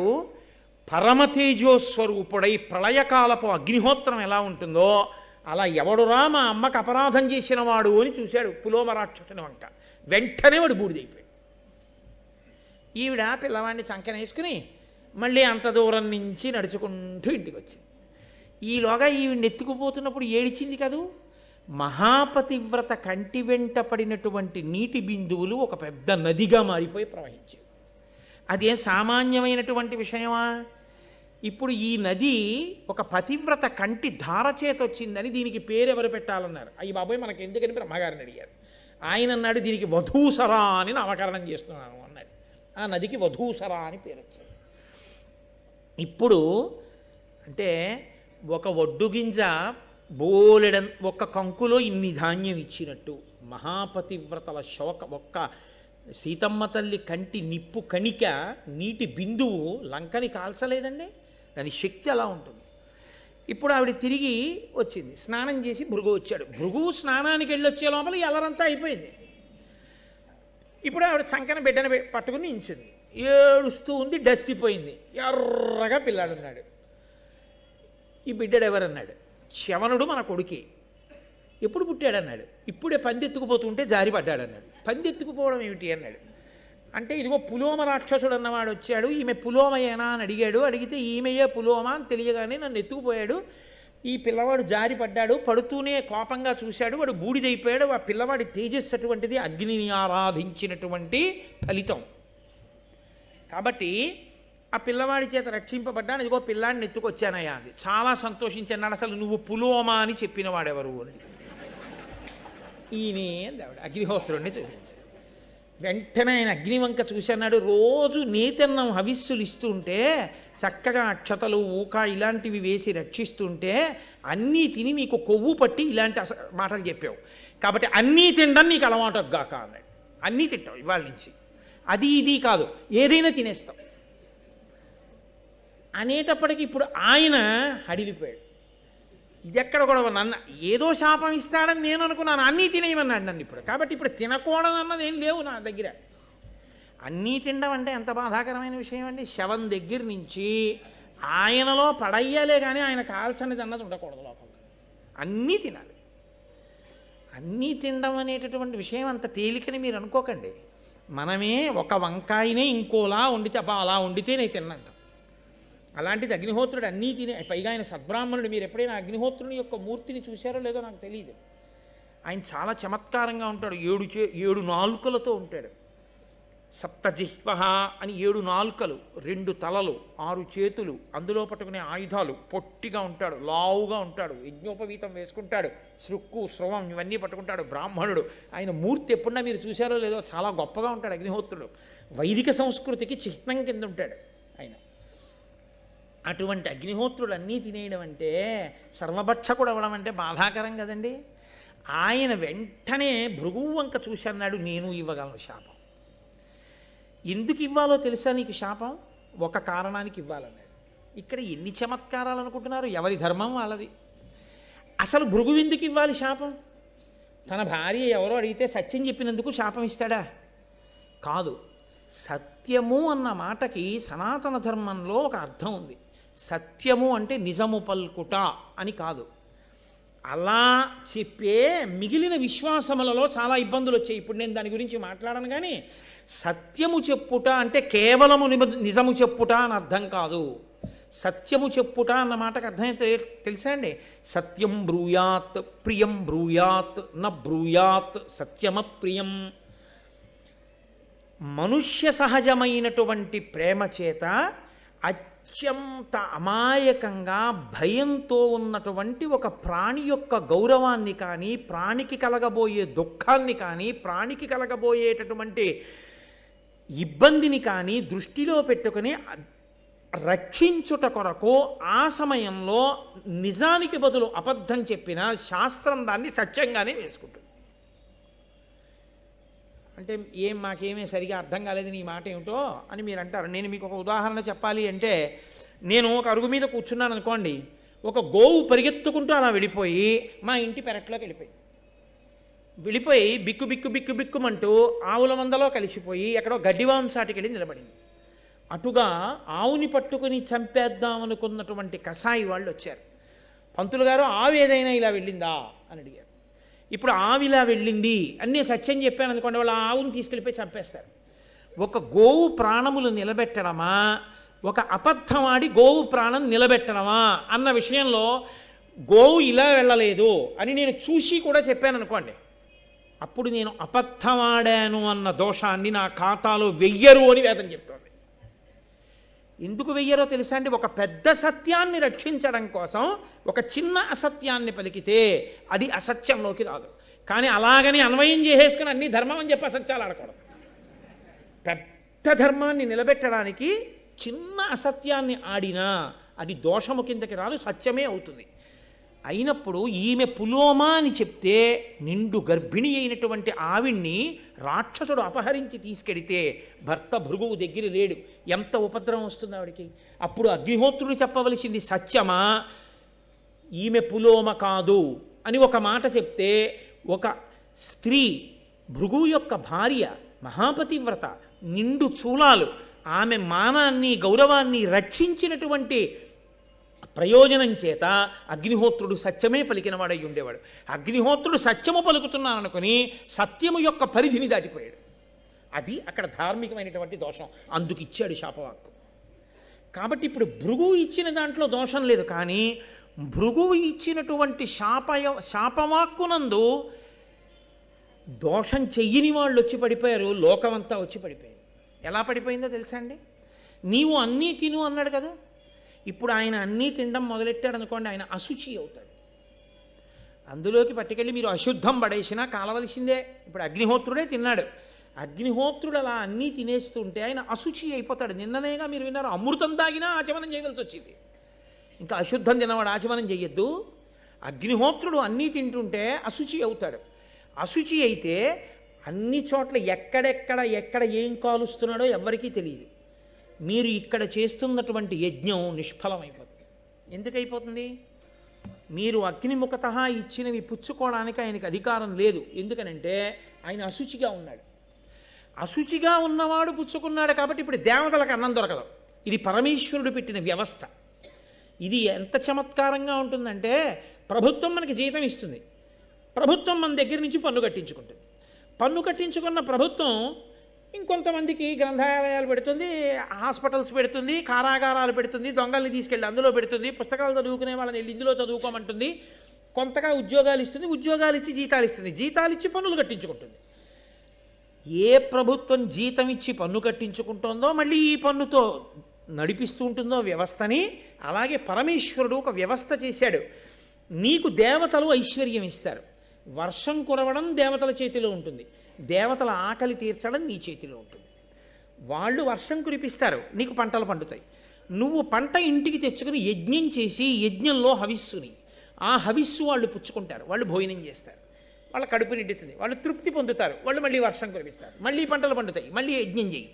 పరమతేజోస్వరూపుడై ప్రళయకాలపు అగ్నిహోత్రం ఎలా ఉంటుందో అలా ఎవడురా మా అమ్మకు అపరాధం చేసిన వాడు అని చూశాడు పులోమ రాక్షసుని వంక. వెంటనే వాడు బూడిదైపోయాడు. ఈవిడ పిల్లవాడిని చంకనేసుకుని మళ్ళీ అంత దూరం నుంచి నడుచుకుంటూ ఇంటికి వచ్చింది. ఈలోగా ఈవిడ్ని ఎత్తుకుపోతున్నప్పుడు ఏడిచింది కదూ. మహాపతివ్రత కంటి వెంట పడినటువంటి నీటి బిందువులు ఒక పెద్ద నదిగా మారిపోయి ప్రవహించాయి. అదేం సామాన్యమైనటువంటి విషయమా? ఇప్పుడు ఈ నది ఒక పతివ్రత కంటి ధార చేత వచ్చిందని దీనికి పేరెవరు పెట్టాలన్నారు. అయ్యి బాబోయ్ మనకి ఎందుకని బ్రహ్మగారిని అడిగారు. ఆయన అన్నాడు దీనికి వధూసరా అని నామకరణం చేస్తున్నాను అన్నాడు. ఆ నదికి వధూసరా అని పేరు వచ్చింది. ఇప్పుడు అంటే ఒక ఒడ్డు గింజ బోలెడ ఒక్క కంకులో ఇన్ని ధాన్యం ఇచ్చినట్టు మహాపతివ్రతల ఒక్క సీతమ్మ తల్లి కంటి నిప్పు కణిక నీటి బిందువు లంకని కాల్చలేదండి. దాని శక్తి అలా ఉంటుంది. ఇప్పుడు ఆవిడ తిరిగి వచ్చింది, స్నానం చేసి భృగు వచ్చాడు. భృగువు స్నానానికి వెళ్ళి వచ్చే లోపల ఈ అలరంతా అయిపోయింది. ఇప్పుడు ఆవిడ చంకన బిడ్డను పట్టుకుని నించుంది, ఏడుస్తూ ఉంది, డస్సిపోయింది. ఎర్రగా పిల్లాడున్నాడు. ఈ బిడ్డడు ఎవరన్నాడు? శవనుడు మన కొడుకే. ఎప్పుడు పుట్టాడన్నాడు? ఇప్పుడే పందెత్తుకుపోతుంటే జారిపడ్డాడన్నాడు. పందెత్తుకుపోవడం ఏమిటి అన్నాడు. అంటే ఇదిగో పులోమ రాక్షసుడు అన్నవాడు వచ్చాడు, ఈమె పులోమయేనా అని అడిగాడు. అడిగితే ఈమెయే పులోమ అని తెలియగానే నన్ను ఎత్తుకుపోయాడు. ఈ పిల్లవాడు జారిపడ్డాడు, పడుతూనే కోపంగా చూశాడు, వాడు బూడిదైపోయాడు. ఆ పిల్లవాడి తేజస్సు అటువంటిది, అగ్నిని ఆరాధించినటువంటి ఫలితం. కాబట్టి ఆ పిల్లవాడి చేత రక్షింపబడ్డాను, ఇదిగో పిల్లాడిని ఎత్తుకొచ్చానయ్యా అంది. చాలా సంతోషించన్నాడు. అసలు నువ్వు పులోమా అని చెప్పిన వాడెవరు అని. ఈయనే ఆవిడ అగ్నిహోత్రుడిని చూపించాడు. వెంటనే ఆయన అగ్నివంక చూసన్నాడు. రోజు నేతన్నం హవిస్సులు ఇస్తుంటే, చక్కగా అక్షతలు ఊక ఇలాంటివి వేసి రక్షిస్తుంటే అన్నీ తిని నీకు కొవ్వు పట్టి ఇలాంటి మాటలు చెప్పావు, కాబట్టి అన్నీ తినడం నీకు అలవాటు గాక అన్నాడు. అన్నీ తింటావు ఇవాళ నుంచి, అది ఇది కాదు, ఏదైనా తినేస్తాం అనేటప్పటికి ఇప్పుడు ఆయన హడిలిపోయాడు. ఇది ఎక్కడ కూడా నన్ను ఏదో శాపం ఇస్తాడని నేను అనుకున్నాను, అన్నీ తినేయమన్నాడు నన్ను ఇప్పుడు. కాబట్టి ఇప్పుడు తినకూడదు అన్నది ఏం లేవు నా దగ్గర. అన్నీ తినడం అంటే ఎంత బాధాకరమైన విషయం అండి. శవం దగ్గర నుంచి ఆయనలో పడయ్యాలే కానీ ఆయన కాల్చనిది అన్నది ఉండకూడదు లోపల. అన్నీ తినాలి. అన్నీ తినడం అనేటటువంటి విషయం అంత తేలికని మీరు అనుకోకండి. మనమే ఒక వంకాయనే ఇంకోలా వండితే అబ్బా అలా వండితే నేను తిన్నంట. అలాంటిది అగ్నిహోత్రుడు అన్నీ తినే, పైగా ఆయన సద్బ్రాహ్మణుడు. మీరు ఎప్పుడైనా అగ్నిహోత్రుని యొక్క మూర్తిని చూశారో లేదో నాకు తెలియదు. ఆయన చాలా చమత్కారంగా ఉంటాడు. 7 నాలుకలతో ఉంటాడు. సప్తజిహ్వ అని 7 నాలుకలు, 2 తలలు, 6 చేతులు, అందులో పట్టుకునే ఆయుధాలు, పొట్టిగా ఉంటాడు, లావుగా ఉంటాడు, యజ్ఞోపవీతం వేసుకుంటాడు, శృక్కు స్రవం ఇవన్నీ పట్టుకుంటాడు. బ్రాహ్మణుడు. ఆయన మూర్తి ఎప్పుడన్నా మీరు చూశారో లేదో చాలా గొప్పగా ఉంటాడు అగ్నిహోత్రుడు. వైదిక సంస్కృతికి చిహ్నం కింద ఉంటాడు ఆయన. అటువంటి అగ్నిహోత్రుడు అన్నీ తినేయడం అంటే, సర్వభక్షకుడు అవ్వడం అంటే బాధాకరం కదండి. ఆయన వెంటనే భృగువు వంక చూసి అన్నాడు, నేను ఇవ్వగలను శాపం. ఎందుకు ఇవ్వాలో తెలుసా నీకు శాపం? ఒక కారణానికి ఇవ్వాలన్నాడు. ఇక్కడ ఎన్ని చమత్కారాలు అనుకుంటున్నారు? ఎవరి ధర్మం వాళ్ళది. అసలు భృగువు ఎందుకు ఇవ్వాలి శాపం? తన భార్య ఎవరో అడిగితే సత్యం చెప్పినందుకు శాపం ఇస్తాడా? కాదు. సత్యము అన్న మాటకి సనాతన ధర్మంలో ఒక అర్థం ఉంది. సత్యము అంటే నిజము పల్కుట అని కాదు. అలా చెప్పే మిగిలిన విశ్వాసములలో చాలా ఇబ్బందులు వచ్చాయి. ఇప్పుడు నేను దాని గురించి మాట్లాడను. కానీ సత్యము చెప్పుట అంటే కేవలము నిజము చెప్పుట అని అర్థం కాదు. సత్యము చెప్పుట అన్న మాటకు అర్థమైతే తెలుసా అండి? సత్యం బ్రూయాత్ ప్రియం బ్రూయాత్ న బ్రూయాత్ సత్యమప్రియం. మనుష్య సహజమైనటువంటి ప్రేమ చేత అత్యంత అమాయకంగా భయంతో ఉన్నటువంటి ఒక ప్రాణి యొక్క గౌరవాన్ని కానీ, ప్రాణికి కలగబోయే దుఃఖాన్ని కానీ, ప్రాణికి కలగబోయేటటువంటి ఇబ్బందిని కానీ దృష్టిలో పెట్టుకుని రక్షించుట కొరకు ఆ సమయంలో నిజానికి బదులు అబద్ధం చెప్పిన శాస్త్రం దాన్ని సత్యంగానే వేసుకుంటుంది. అంటే మాకేమీ సరిగా అర్థం కాలేదు నీ మాట ఏమిటో అని మీరు అంటారు. నేను మీకు ఒక ఉదాహరణ చెప్పాలి అంటే, నేను ఒక అరుగు మీద కూర్చున్నాను అనుకోండి, ఒక గోవు పరిగెత్తుకుంటూ అలా వెళ్ళిపోయి మా ఇంటి పెరట్లోకి వెళ్ళిపోయి బిక్కు బిక్కు బిక్కు బిక్కుమంటూ ఆవుల మందలో కలిసిపోయి ఎక్కడో గడ్డివాంసాటికి వెళ్ళి నిలబడింది. అటుగా ఆవుని పట్టుకుని చంపేద్దామనుకున్నటువంటి కసాయి వాళ్ళు వచ్చారు. పంతులు గారు, ఆవు ఏదైనా ఇలా వెళ్ళిందా అని అడిగారు. ఇప్పుడు ఆవు ఇలా వెళ్ళింది అన్నీ సత్యం చెప్పాను అనుకోండి, వాళ్ళు ఆవుని తీసుకెళ్ళిపోయి చంపేస్తారు. ఒక గోవు ప్రాణములు నిలబెట్టడమా, ఒక అబద్ధం ఆడి గోవు ప్రాణం నిలబెట్టడమా అన్న విషయంలో గోవు ఇలా వెళ్ళలేదు అని నేను చూసి కూడా చెప్పాను అనుకోండి, అప్పుడు నేను అబద్ధమాడాను అన్న దోషాన్ని నా ఖాతాలో వెయ్యరు అని వేదం చెప్తోంది. ఎందుకు వెయ్యరో తెలుసా అండి? ఒక పెద్ద సత్యాన్ని రక్షించడం కోసం ఒక చిన్న అసత్యాన్ని పలికితే అది అసత్యంలోకి రాదు. కానీ అలాగని అన్వయం చేసేసుకుని అన్ని ధర్మం అని చెప్పి అసత్యాలు ఆడకూడదు. పెద్ద ధర్మాన్ని నిలబెట్టడానికి చిన్న అసత్యాన్ని ఆడినా అది దోషము కిందకి రాదు, సత్యమే అవుతుంది. అయినప్పుడు ఈమె పులోమా అని చెప్తే నిండు గర్భిణి అయినటువంటి ఆవిడ్ని రాక్షసుడు అపహరించి తీసుకెడితే భర్త భృగువు దగ్గర లేడు, ఎంత ఉపద్రవం వస్తుంది ఆవిడికి. అప్పుడు అగ్నిహోత్రుడు చెప్పవలసింది సత్యమా, ఈమె పులోమ కాదు అని ఒక మాట చెప్తే, ఒక స్త్రీ భృగువు యొక్క భార్య మహాపతివ్రత నిండు చూలాలు, ఆమె మానాన్ని గౌరవాన్ని రక్షించినటువంటి ప్రయోజనం చేత అగ్నిహోత్రుడు సత్యమే పలికినవాడై ఉండేవాడు. అగ్నిహోత్రుడు సత్యము పలుకుతున్నాననుకుని సత్యము యొక్క పరిధిని దాటిపోయాడు. అది అక్కడ ధార్మికమైనటువంటి దోషం, అందుకు ఇచ్చాడు శాపవాక్కు. కాబట్టి ఇప్పుడు భృగువు ఇచ్చిన దాంట్లో దోషం లేదు, కానీ భృగువు ఇచ్చినటువంటి శాపవాక్కునందు దోషం చెయ్యని వాళ్ళు వచ్చి పడిపోయారు, లోకమంతా వచ్చి పడిపోయింది. ఎలా పడిపోయిందో తెలుసా అండి? నీవు అన్నీ తిను అన్నాడు కదా, ఇప్పుడు ఆయన అన్నీ తినడం మొదలెట్టాడు అనుకోండి, ఆయన అశుచి అవుతాడు. అందులోకి పట్టుకెళ్ళి మీరు అశుద్ధం పడేసినా కాలవలసిందే. ఇప్పుడు అగ్నిహోత్రుడే తిన్నాడు, అగ్నిహోత్రుడు అలా అన్నీ తినేస్తుంటే ఆయన అశుచి అయిపోతాడు. నిన్ననేగా మీరు విన్నారు, అమృతం తాగినా ఆచమనం చేయవలసి వచ్చింది. ఇంకా అశుద్ధం తినవాడు ఆచమనం చెయ్యొద్దు. అగ్నిహోత్రుడు అన్నీ తింటుంటే అశుచి అవుతాడు. అశుచి అయితే అన్ని చోట్ల ఎక్కడ ఏం కాలుస్తున్నాడో ఎవరికీ తెలియదు. మీరు ఇక్కడ చేస్తున్నటువంటి యజ్ఞం నిష్ఫలమైపోతుంది. ఎందుకైపోతుంది? మీరు అగ్నిముఖత ఇచ్చినవి పుచ్చుకోవడానికి ఆయనకి అధికారం లేదు. ఎందుకనంటే ఆయన అశుచిగా ఉన్నాడు. అశుచిగా ఉన్నవాడు పుచ్చుకున్నాడు కాబట్టి ఇప్పుడు దేవతలకు అన్నం దొరకదు. ఇది పరమేశ్వరుడు పెట్టిన వ్యవస్థ. ఇది ఎంత చమత్కారంగా ఉంటుందంటే, ప్రభుత్వం మనకి జీతం ఇస్తుంది, ప్రభుత్వం మన దగ్గర నుంచి పన్ను కట్టించుకుంటుంది. పన్ను కట్టించుకున్న ప్రభుత్వం ఇంకొంతమందికి గ్రంథాలయాలు పెడుతుంది, హాస్పిటల్స్ పెడుతుంది, కారాగారాలు పెడుతుంది, దొంగల్ని తీసుకెళ్ళి అందులో పెడుతుంది, పుస్తకాలు చదువుకునే వాళ్ళని వెళ్ళి ఇందులో చదువుకోమంటుంది, కొంతగా ఉద్యోగాలు ఇస్తుంది, ఉద్యోగాలు ఇచ్చి జీతాలు ఇస్తుంది, జీతాలు ఇచ్చి పన్నులు కట్టించుకుంటుంది. ఏ ప్రభుత్వం జీతం ఇచ్చి పన్ను కట్టించుకుంటుందో మళ్ళీ ఈ పన్నుతో నడిపిస్తూ ఉంటుందో వ్యవస్థని, అలాగే పరమేశ్వరుడు ఒక వ్యవస్థ చేశాడు. నీకు దేవతలు ఐశ్వర్యం ఇస్తారు, వర్షం కురవడం దేవతల చేతిలో ఉంటుంది, దేవతల ఆకలి తీర్చడం నీ చేతిలో ఉంటుంది. వాళ్ళు వర్షం కురిపిస్తారు, నీకు పంటలు పండుతాయి. నువ్వు పంట ఇంటికి తెచ్చుకుని యజ్ఞం చేసి యజ్ఞంలో హవిస్సుని, ఆ హవిస్సు వాళ్ళు పుచ్చుకుంటారు, వాళ్ళు భోజనం చేస్తారు, వాళ్ళ కడుపు నిండుతుంది, వాళ్ళు తృప్తి పొందుతారు, వాళ్ళు మళ్ళీ వర్షం కురిపిస్తారు, మళ్ళీ పంటలు పండుతాయి, మళ్ళీ యజ్ఞం చేయి,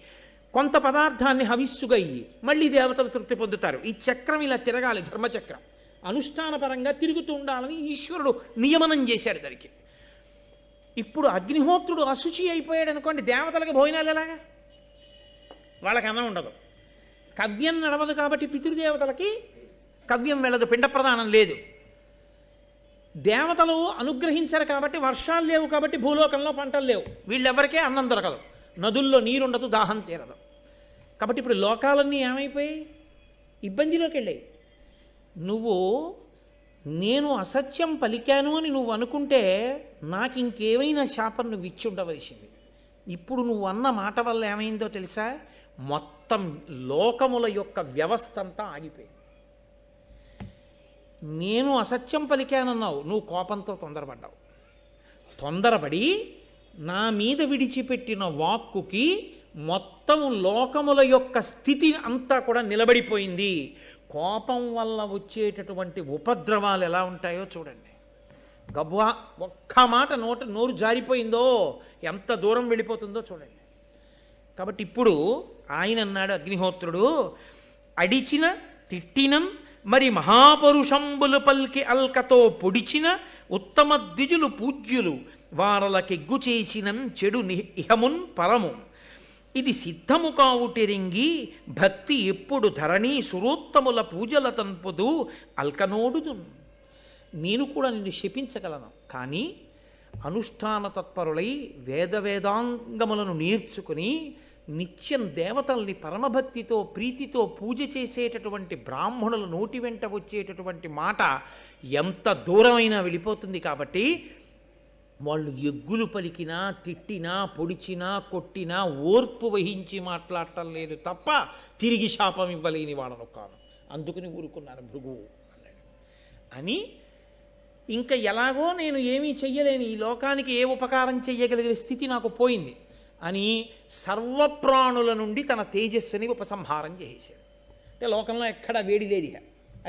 కొంత పదార్థాన్ని హవిస్సుగా ఇయ్యి, మళ్ళీ దేవతలు తృప్తి పొందుతారు. ఈ చక్రం ఇలా తిరగాలి, ధర్మచక్రం అనుష్ఠానపరంగా తిరుగుతూ ఉండాలని ఈశ్వరుడు నియమనం చేశాడు దానికి. ఇప్పుడు అగ్నిహోత్రుడు అశుచి అయిపోయాడు అనుకోండి, దేవతలకు భోజనాలు ఎలాగా? వాళ్ళకి అన్నం ఉండదు, కవ్యం నడవదు కాబట్టి పితృదేవతలకి కవ్యం వెళ్ళదు, పిండ ప్రదానం లేదు. దేవతలు అనుగ్రహించరు కాబట్టి వర్షాలు లేవు, కాబట్టి భూలోకంలో పంటలు లేవు, వీళ్ళెవరికే అన్నం దొరకదు, నదుల్లో నీరుండదు, దాహం తీరదు. కాబట్టి ఇప్పుడు లోకాలన్నీ ఏమైపోయాయి? ఇబ్బందిలోకి వెళ్ళాయి. నువ్వు నేను అసత్యం పలికాను అని నువ్వు అనుకుంటే నాకు ఇంకేమైనా శాపం నువ్వు ఇచ్చి ఉండవలసింది. ఇప్పుడు నువ్వు అన్న మాట వల్ల ఏమైందో తెలుసా? మొత్తం లోకముల యొక్క వ్యవస్థ అంతా ఆగిపోయింది. నేను అసత్యం పలికానన్నావు, నువ్వు కోపంతో తొందరపడ్డావు, తొందరపడి నా మీద విడిచిపెట్టిన వాక్కుకి మొత్తం లోకముల యొక్క స్థితి అంతా కూడా నిలబడిపోయింది. కోపం వల్ల వచ్చేటటువంటి ఉపద్రవాలు ఎలా ఉంటాయో చూడండి. గబ్బా ఒక్క మాట నోరు జారిపోయిందో ఎంత దూరం వెళ్ళిపోతుందో చూడండి. కాబట్టి ఇప్పుడు ఆయన అన్నాడు అగ్నిహోత్రుడు, అడిచిన తిట్టినం మరి మహాపరుషంబులు పల్కి అల్కతో పొడిచిన ఉత్తమ ద్విజులు పూజ్యులు వారలకెగ్గు చేసినం చెడు ఇహమున్ పరము. ఇది సిద్ధము కావుటెరింగి భక్తి ఎప్పుడు ధరణి సురోత్తముల పూజల తంపుదు అల్కనోడుదు. నేను కూడా నిన్ను శపించగలను, కానీ అనుష్ఠాన తత్పరులై వేదాంగములను నేర్చుకుని నిత్యం దేవతల్ని పరమభక్తితో ప్రీతితో పూజ చేసేటటువంటి బ్రాహ్మణుల నోటి వెంట వచ్చేటటువంటి మాట ఎంత దూరమైనా వెళ్ళిపోతుంది. కాబట్టి వాళ్ళు ఎగ్గులు పలికినా తిట్టినా పొడిచినా కొట్టినా ఓర్పు వహించి మాట్లాడటం లేదు తప్ప తిరిగి శాపం ఇవ్వలేని వాళ్ళను కాను, అందుకుని ఊరుకున్నాను భృగువు అన్నాడు. అని ఇంకా ఎలాగో నేను ఏమీ చెయ్యలేని, ఈ లోకానికి ఏ ఉపకారం చెయ్యగలిగే స్థితి నాకు పోయింది అని సర్వప్రాణుల నుండి తన తేజస్సుని ఉపసంహారం చేసేశాడు. అంటే లోకంలో ఎక్కడ వేడి లేదు, ఇక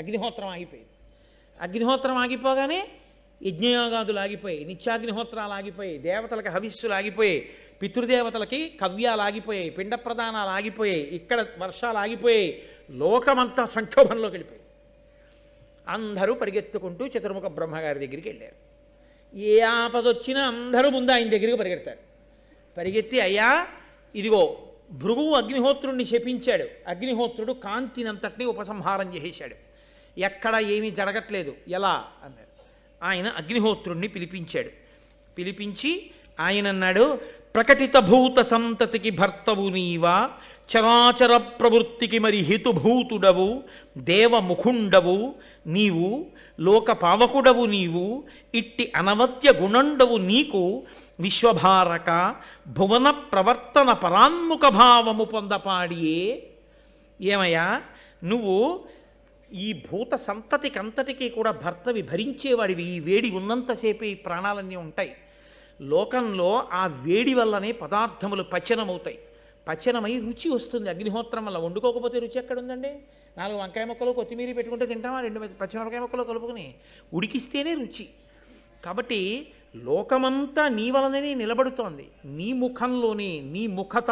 అగ్నిహోత్రం ఆగిపోయింది. అగ్నిహోత్రం ఆగిపోగానే యజ్ఞయాగాదులు ఆగిపోయాయి, నిత్యాగ్నిహోత్రాలు ఆగిపోయాయి, దేవతలకి హవిస్సులు ఆగిపోయాయి, పితృదేవతలకి కవ్యాలు ఆగిపోయాయి, పిండ ప్రదానాలు ఆగిపోయాయి, ఇక్కడ వర్షాలు ఆగిపోయాయి, లోకమంతా సంక్షోభంలోకి వెళ్ళిపోయాయి. అందరూ పరిగెత్తుకుంటూ చతుర్ముఖ బ్రహ్మగారి దగ్గరికి వెళ్ళారు. ఏ ఆపదొచ్చినా అందరూ ముందు ఆయన దగ్గరికి పరిగెడతారు. పరిగెత్తి, అయ్యా ఇదిగో భృగువు అగ్నిహోత్రుడిని శపించాడు, అగ్నిహోత్రుడు కాంతినంతటినీ ఉపసంహారం చేసేశాడు, ఎక్కడ ఏమీ జరగట్లేదు, ఎలా అన్నాడు. ఆయన అగ్నిహోత్రుణ్ణి పిలిపించాడు. పిలిపించి ఆయన అన్నాడు, ప్రకటిత భూత సంతతికి భర్తవు నీవా, చరాచర ప్రవృత్తికి మరి హితుభూతుడవు, దేవముఖుండవు నీవు, లోక పావకుడవు నీవు, ఇట్టి అనవత్య గుణండవు నీకు, విశ్వభారక భువన ప్రవర్తన పరాన్ముఖ భావము పొందపాడియే. ఏమయ్యా, నువ్వు ఈ భూత సంతతికంతటికీ కూడా భర్తవి, భరించేవాడివి. ఈ వేడి ఉన్నంతసేపు ఈ ప్రాణాలన్నీ ఉంటాయి. లోకంలో ఆ వేడి వల్లనే పదార్థములు పచనమవుతాయి. పచనమై రుచి వస్తుంది. అగ్నిహోత్రం వల్ల వండుకోకపోతే రుచి ఎక్కడుందండి? 4 వంకాయ ముక్కలు కొత్తిమీర పెట్టుకుంటే తింటామా? 2 పచ్చిమిరపకాయ ముక్కలు కలుపుకుని ఉడికిస్తేనే రుచి. కాబట్టి లోకమంతా నీ వలననే నిలబడుతోంది. నీ ముఖంలోనే, నీ ముఖత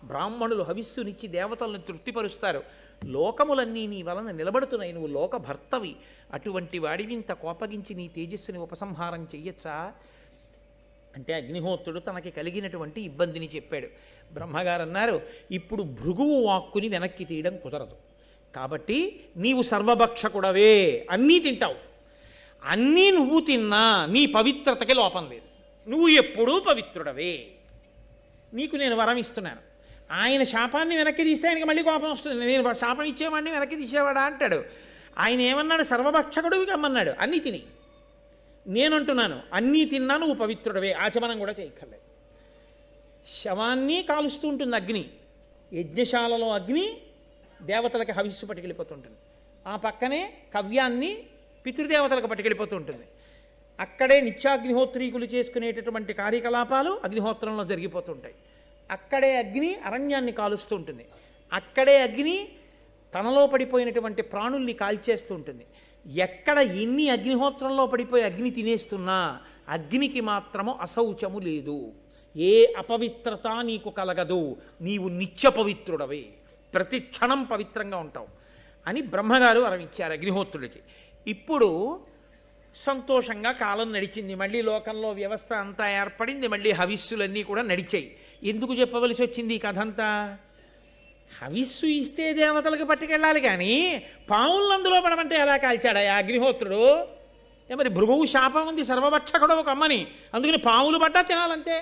బ్రాహ్మణులు హవిస్సునిచ్చి దేవతలను తృప్తిపరుస్తారు. లోకములన్నీ నీ వలన నిలబడుతున్నాయి. నువ్వు లోక భర్తవి. అటువంటి వాడివి ఇంత కోపగించి నీ తేజస్సుని ఉపసంహారం చెయ్యొచ్చా అంటే అగ్నిహోత్రుడు తనకి కలిగినటువంటి ఇబ్బందిని చెప్పాడు. బ్రహ్మగారు అన్నారు, ఇప్పుడు భృగువు వాక్కుని వెనక్కి తీయడం కుదరదు. కాబట్టి నీవు సర్వభక్షకుడవే, అన్నీ తింటావు. అన్నీ నువ్వు తిన్నా నీ పవిత్రతకి లోపం లేదు. నువ్వు ఎప్పుడూ పవిత్రుడవే. నీకు నేను వరం ఇస్తున్నాను. ఆయన శాపాన్ని వెనక్కి తీస్తే ఆయనకి మళ్ళీ కోపం వస్తుంది. నేను శాపం ఇచ్చేవాడిని వెనక్కి తీసేవాడా అంటాడు. ఆయన ఏమన్నాడు? సర్వభక్షకుడివి కమ్మన్నాడు, అన్నీ తిని. నేనంటున్నాను, అన్నీ తిన్నా నువ్వు పవిత్రుడవే, ఆచమనం కూడా చేయక్కర్లేదు. శవాన్ని కాలుస్తూ ఉంటుంది అగ్ని. యజ్ఞశాలలో అగ్ని దేవతలకు హవిస్సు పట్టుకెళ్ళిపోతుంటుంది. ఆ పక్కనే కవ్యాన్ని పితృదేవతలకు పట్టుకెళ్ళిపోతూ ఉంటుంది. అక్కడే నిత్యాగ్నిహోత్రీకులు చేసుకునేటటువంటి కార్యకలాపాలు అగ్నిహోత్రంలో జరిగిపోతుంటాయి. అక్కడే అగ్ని అరణ్యాన్ని కాలుస్తూ ఉంటుంది. అక్కడే అగ్ని తనలో పడిపోయినటువంటి ప్రాణుల్ని కాల్చేస్తూ ఉంటుంది. ఎక్కడ ఎన్ని అగ్నిహోత్రంలో పడిపోయి అగ్ని తినేస్తున్నా అగ్నికి మాత్రము అశౌచము లేదు. ఏ అపవిత్రత నీకు కలగదు. నీవు నిత్య పవిత్రుడవే, ప్రతి క్షణం పవిత్రంగా ఉంటావు అని బ్రహ్మగారు వరం ఇచ్చారు అగ్నిహోత్రుడికి. ఇప్పుడు సంతోషంగా కాలం నడిచింది. మళ్ళీ లోకంలో వ్యవస్థ అంతా ఏర్పడింది. మళ్ళీ హవిస్సులన్నీ కూడా నడిచాయి. ఎందుకు చెప్పవలసి వచ్చింది ఈ కథ అంతా? హవిస్సు ఇస్తే దేవతలకు పట్టుకెళ్ళాలి, కానీ పావులను అందులో పడమంటే ఎలా కాల్చాడా అగ్నిహోత్రుడు? మరి భృగువు శాపం ఉంది, సర్వభక్షకుడు ఒక అమ్మని, అందుకని పావులు పడ్డా తినాలంతే.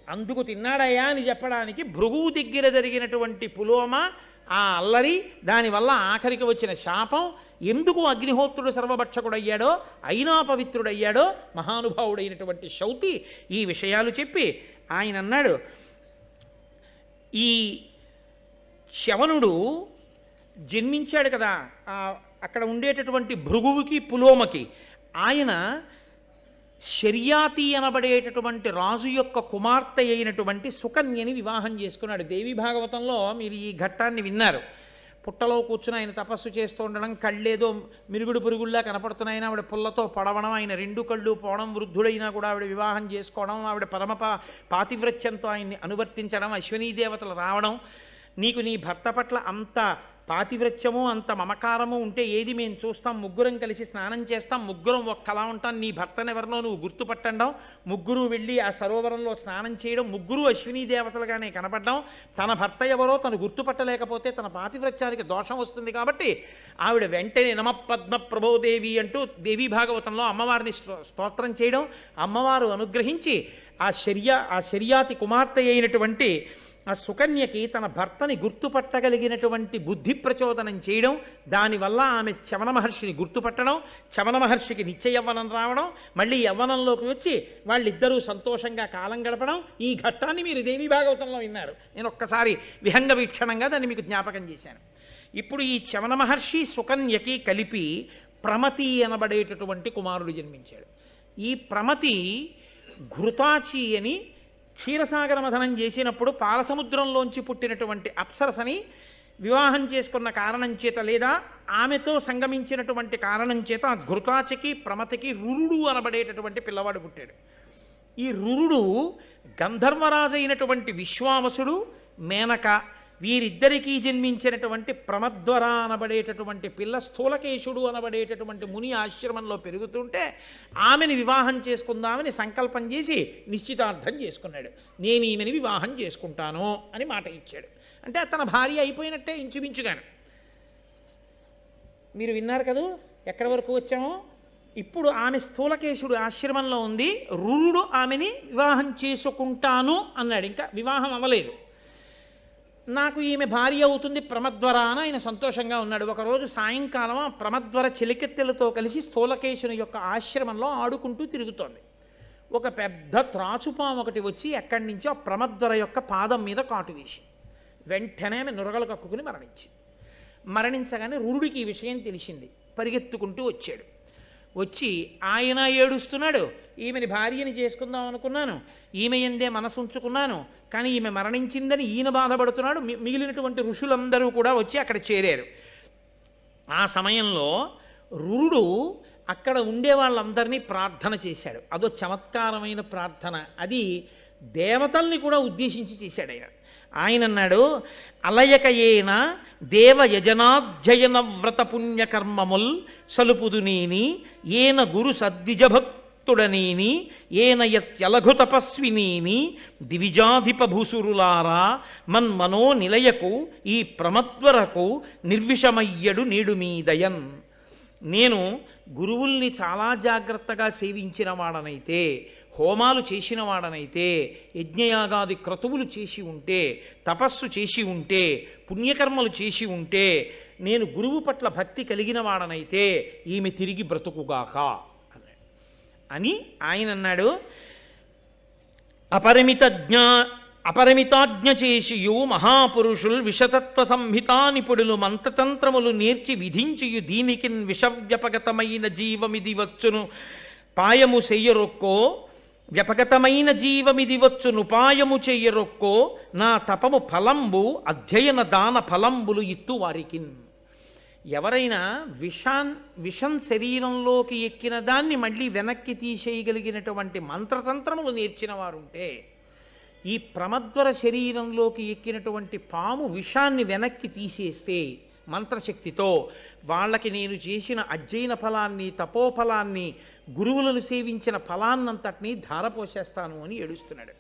అందుకు తిన్నాడయ్యా అని చెప్పడానికి భృగువు దగ్గర జరిగినటువంటి పులోమ, ఆ అల్లరి, దానివల్ల ఆఖరికి వచ్చిన శాపం, ఎందుకు అగ్నిహోత్రుడు సర్వభక్షకుడయ్యాడో, అయినా పవిత్రుడయ్యాడో మహానుభావుడైనటువంటి శౌతి ఈ విషయాలు చెప్పి ఆయన అన్నాడు, ఈ శవనుడు జన్మించాడు కదా అక్కడ ఉండేటటువంటి భృగువుకి పులోమకి, ఆయన శర్యాతి అనబడేటటువంటి రాజు యొక్క కుమార్తె అయినటువంటి సుకన్యని వివాహం చేసుకున్నాడు. దేవి భాగవతంలో మీరు ఈ ఘట్టాన్ని విన్నారు. పుట్టలో కూర్చుని ఆయన తపస్సు చేస్తూ ఉండడం, కళ్ళేదో మిరుగుడు పురుగుల్లా కనపడుతున్నాయని ఆవిడ పుల్లతో పొడవడం, ఆయన 2 కళ్ళు పోవడం, వృద్ధుడైనా కూడా ఆవిడ వివాహం చేసుకోవడం, ఆవిడ పరమ పాతివ్రత్యంతో ఆయన్ని అనువర్తించడం, అశ్వినీ దేవతలు రావడం, నీకు నీ భర్త పట్ల అంత పాతివ్రత్యము అంత మమకారము ఉంటే ఏది మేము చూస్తాం, ముగ్గురం కలిసి స్నానం చేస్తాం, ముగ్గురం ఒక్కలా ఉంటాం, నీ భర్తనెవరినో నువ్వు గుర్తుపట్టడం, ముగ్గురు వెళ్ళి ఆ సరోవరంలో స్నానం చేయడం, ముగ్గురు అశ్వినీ దేవతలుగానే కనపడడం, తన భర్త ఎవరో తను గుర్తుపట్టలేకపోతే తన పాతివ్రత్యానికి దోషం వస్తుంది. కాబట్టి ఆవిడ వెంటనే నమ పద్మ ప్రభోదేవి అంటూ దేవీ భాగవతంలో అమ్మవారిని స్తోత్రం చేయడం, అమ్మవారు అనుగ్రహించి ఆ శర్యాతి కుమార్తె అయినటువంటి ఆ సుకన్యకి తన భర్తని గుర్తుపట్టగలిగినటువంటి బుద్ధి ప్రచోదనం చేయడం, దానివల్ల ఆమె చవన మహర్షిని గుర్తుపట్టడం, చవన మహర్షికి నిత్య యవ్వనం రావడం, మళ్ళీ యవ్వనంలోకి వచ్చి వాళ్ళిద్దరూ సంతోషంగా కాలం గడపడం, ఈ ఘట్టాన్ని మీరు దేవీ భాగవతంలో విన్నారు. నేను ఒక్కసారి విహంగ వీక్షణంగా దాన్ని మీకు జ్ఞాపకం చేశాను. ఇప్పుడు ఈ చవన మహర్షి సుకన్యకి కలిపి ప్రమతి అనబడేటటువంటి కుమారుడు జన్మించాడు. ఈ ప్రమతి ఘృతాచి అని క్షీరసాగర మథనం చేసినప్పుడు పాలసముద్రంలోంచి పుట్టినటువంటి అప్సరసని వివాహం చేసుకున్న కారణం చేత లేదా ఆమెతో సంగమించినటువంటి కారణం చేత ఆ ఘృతాచికి ప్రమతికి రురుడు అనబడేటటువంటి పిల్లవాడు పుట్టాడు. ఈ రురుడు గంధర్వరాజు అయినటువంటి విశ్వావసుడు, మేనక వీరిద్దరికీ జన్మించినటువంటి ప్రమద్వర అనబడేటటువంటి పిల్ల స్థూలకేశుడు అనబడేటటువంటి ముని ఆశ్రమంలో పెరుగుతుంటే ఆమెని వివాహం చేసుకుందామని సంకల్పం చేసి నిశ్చితార్థం చేసుకున్నాడు. నేను ఈమెని వివాహం చేసుకుంటాను అని మాట ఇచ్చాడు. అంటే తన భార్య అయిపోయినట్టే ఇంచుమించుగాను. మీరు విన్నారు కదూ ఎక్కడి వరకు వచ్చామో. ఇప్పుడు ఆమె స్థూలకేశుడు ఆశ్రమంలో ఉంది. రురుడు ఆమెని వివాహం చేసుకుంటాను అన్నాడు. ఇంకా వివాహం అవ్వలేదు. నాకు ఈమె భార్య అవుతుంది ప్రమద్వర అని ఆయన సంతోషంగా ఉన్నాడు. ఒకరోజు సాయంకాలం ఆ ప్రమద్వర చెలికెత్తెలతో కలిసి స్థూలకేశుని యొక్క ఆశ్రమంలో ఆడుకుంటూ తిరుగుతోంది. ఒక పెద్ద త్రాచుపాము ఒకటి వచ్చి ఎక్కడి నుంచో ఆ ప్రమద్వర యొక్క పాదం మీద కాటు వేసి వెంటనే ఆమె నురగలు కక్కుకుని మరణించింది. మరణించగానే రురుడికి ఈ విషయం తెలిసింది. పరిగెత్తుకుంటూ వచ్చాడు. వచ్చి ఆయన ఏడుస్తున్నాడు. ఈమెని భార్యని చేసుకుందాం అనుకున్నాను, ఈమె ఎందే మనసు ఉంచుకున్నాను, కానీ ఈమె మరణించిందని ఈయన బాధపడుతున్నాడు. మిగిలినటువంటి ఋషులందరూ కూడా వచ్చి అక్కడ చేరారు. ఆ సమయంలో రురుడు అక్కడ ఉండే వాళ్ళందరినీ ప్రార్థన చేశాడు. అదో చమత్కారమైన ప్రార్థన. అది దేవతల్ని కూడా ఉద్దేశించి చేశాడు ఆయన. ఆయన అన్నాడు, అలయకయేన దేవ యజనాధ్యయన వ్రత పుణ్యకర్మముల్ సలుపుదునేని ఏన గురు సద్విజభక్తుడనేని ఏన యత్యలఘు తపస్వినేని దివిజాధిప భూసురులారా మన్మనో నిలయకు ఈ ప్రమద్వరకు నిర్విషమయ్యడు నేడు మీదయన్. నేను గురువుల్ని చాలా జాగ్రత్తగా సేవించిన వాడనైతే, హోమాలు చేసిన వాడనైతే, యజ్ఞయాగాది క్రతువులు చేసి ఉంటే, తపస్సు చేసి ఉంటే, పుణ్యకర్మలు చేసి ఉంటే, నేను గురువు పట్ల భక్తి కలిగిన వాడనైతే ఈమె తిరిగి బ్రతుకుగాక అన్నాడు. అని ఆయన అన్నాడు, అపరిమితాజ్ఞ చేసియు మహాపురుషుల్ విషతత్వ సంహితా నిపుడులు మంత్రతంత్రములు నేర్చి విధించియు దీనికిన్ విషవ్యపగతమైన జీవమిది వచ్చును పాయము చెయ్యరొక్కో వ్యపగతమైన జీవమిది వచ్చును పాయము చెయ్యరొక్కో నా తపము ఫలంబు అధ్యయన దాన ఫలంబులు ఇత్తు వారికిన్. ఎవరైనా విషం శరీరంలోకి ఎక్కిన దాన్ని మళ్ళీ వెనక్కి తీసేయగలిగినటువంటి మంత్రతంత్రములు నేర్చిన వారుంటే, ఈ ప్రమద్వర శరీరంలోకి ఎక్కినటువంటి పాము విషాన్ని వెనక్కి తీసేస్తే మంత్రశక్తితో, వాళ్ళకి నేను చేసిన అధ్యయన ఫలాన్ని, తపోఫలాన్ని, గురువులను సేవించిన ఫలాన్నంతటినీ ధారపోసేస్తాను అని ఏడుస్తున్నాడు.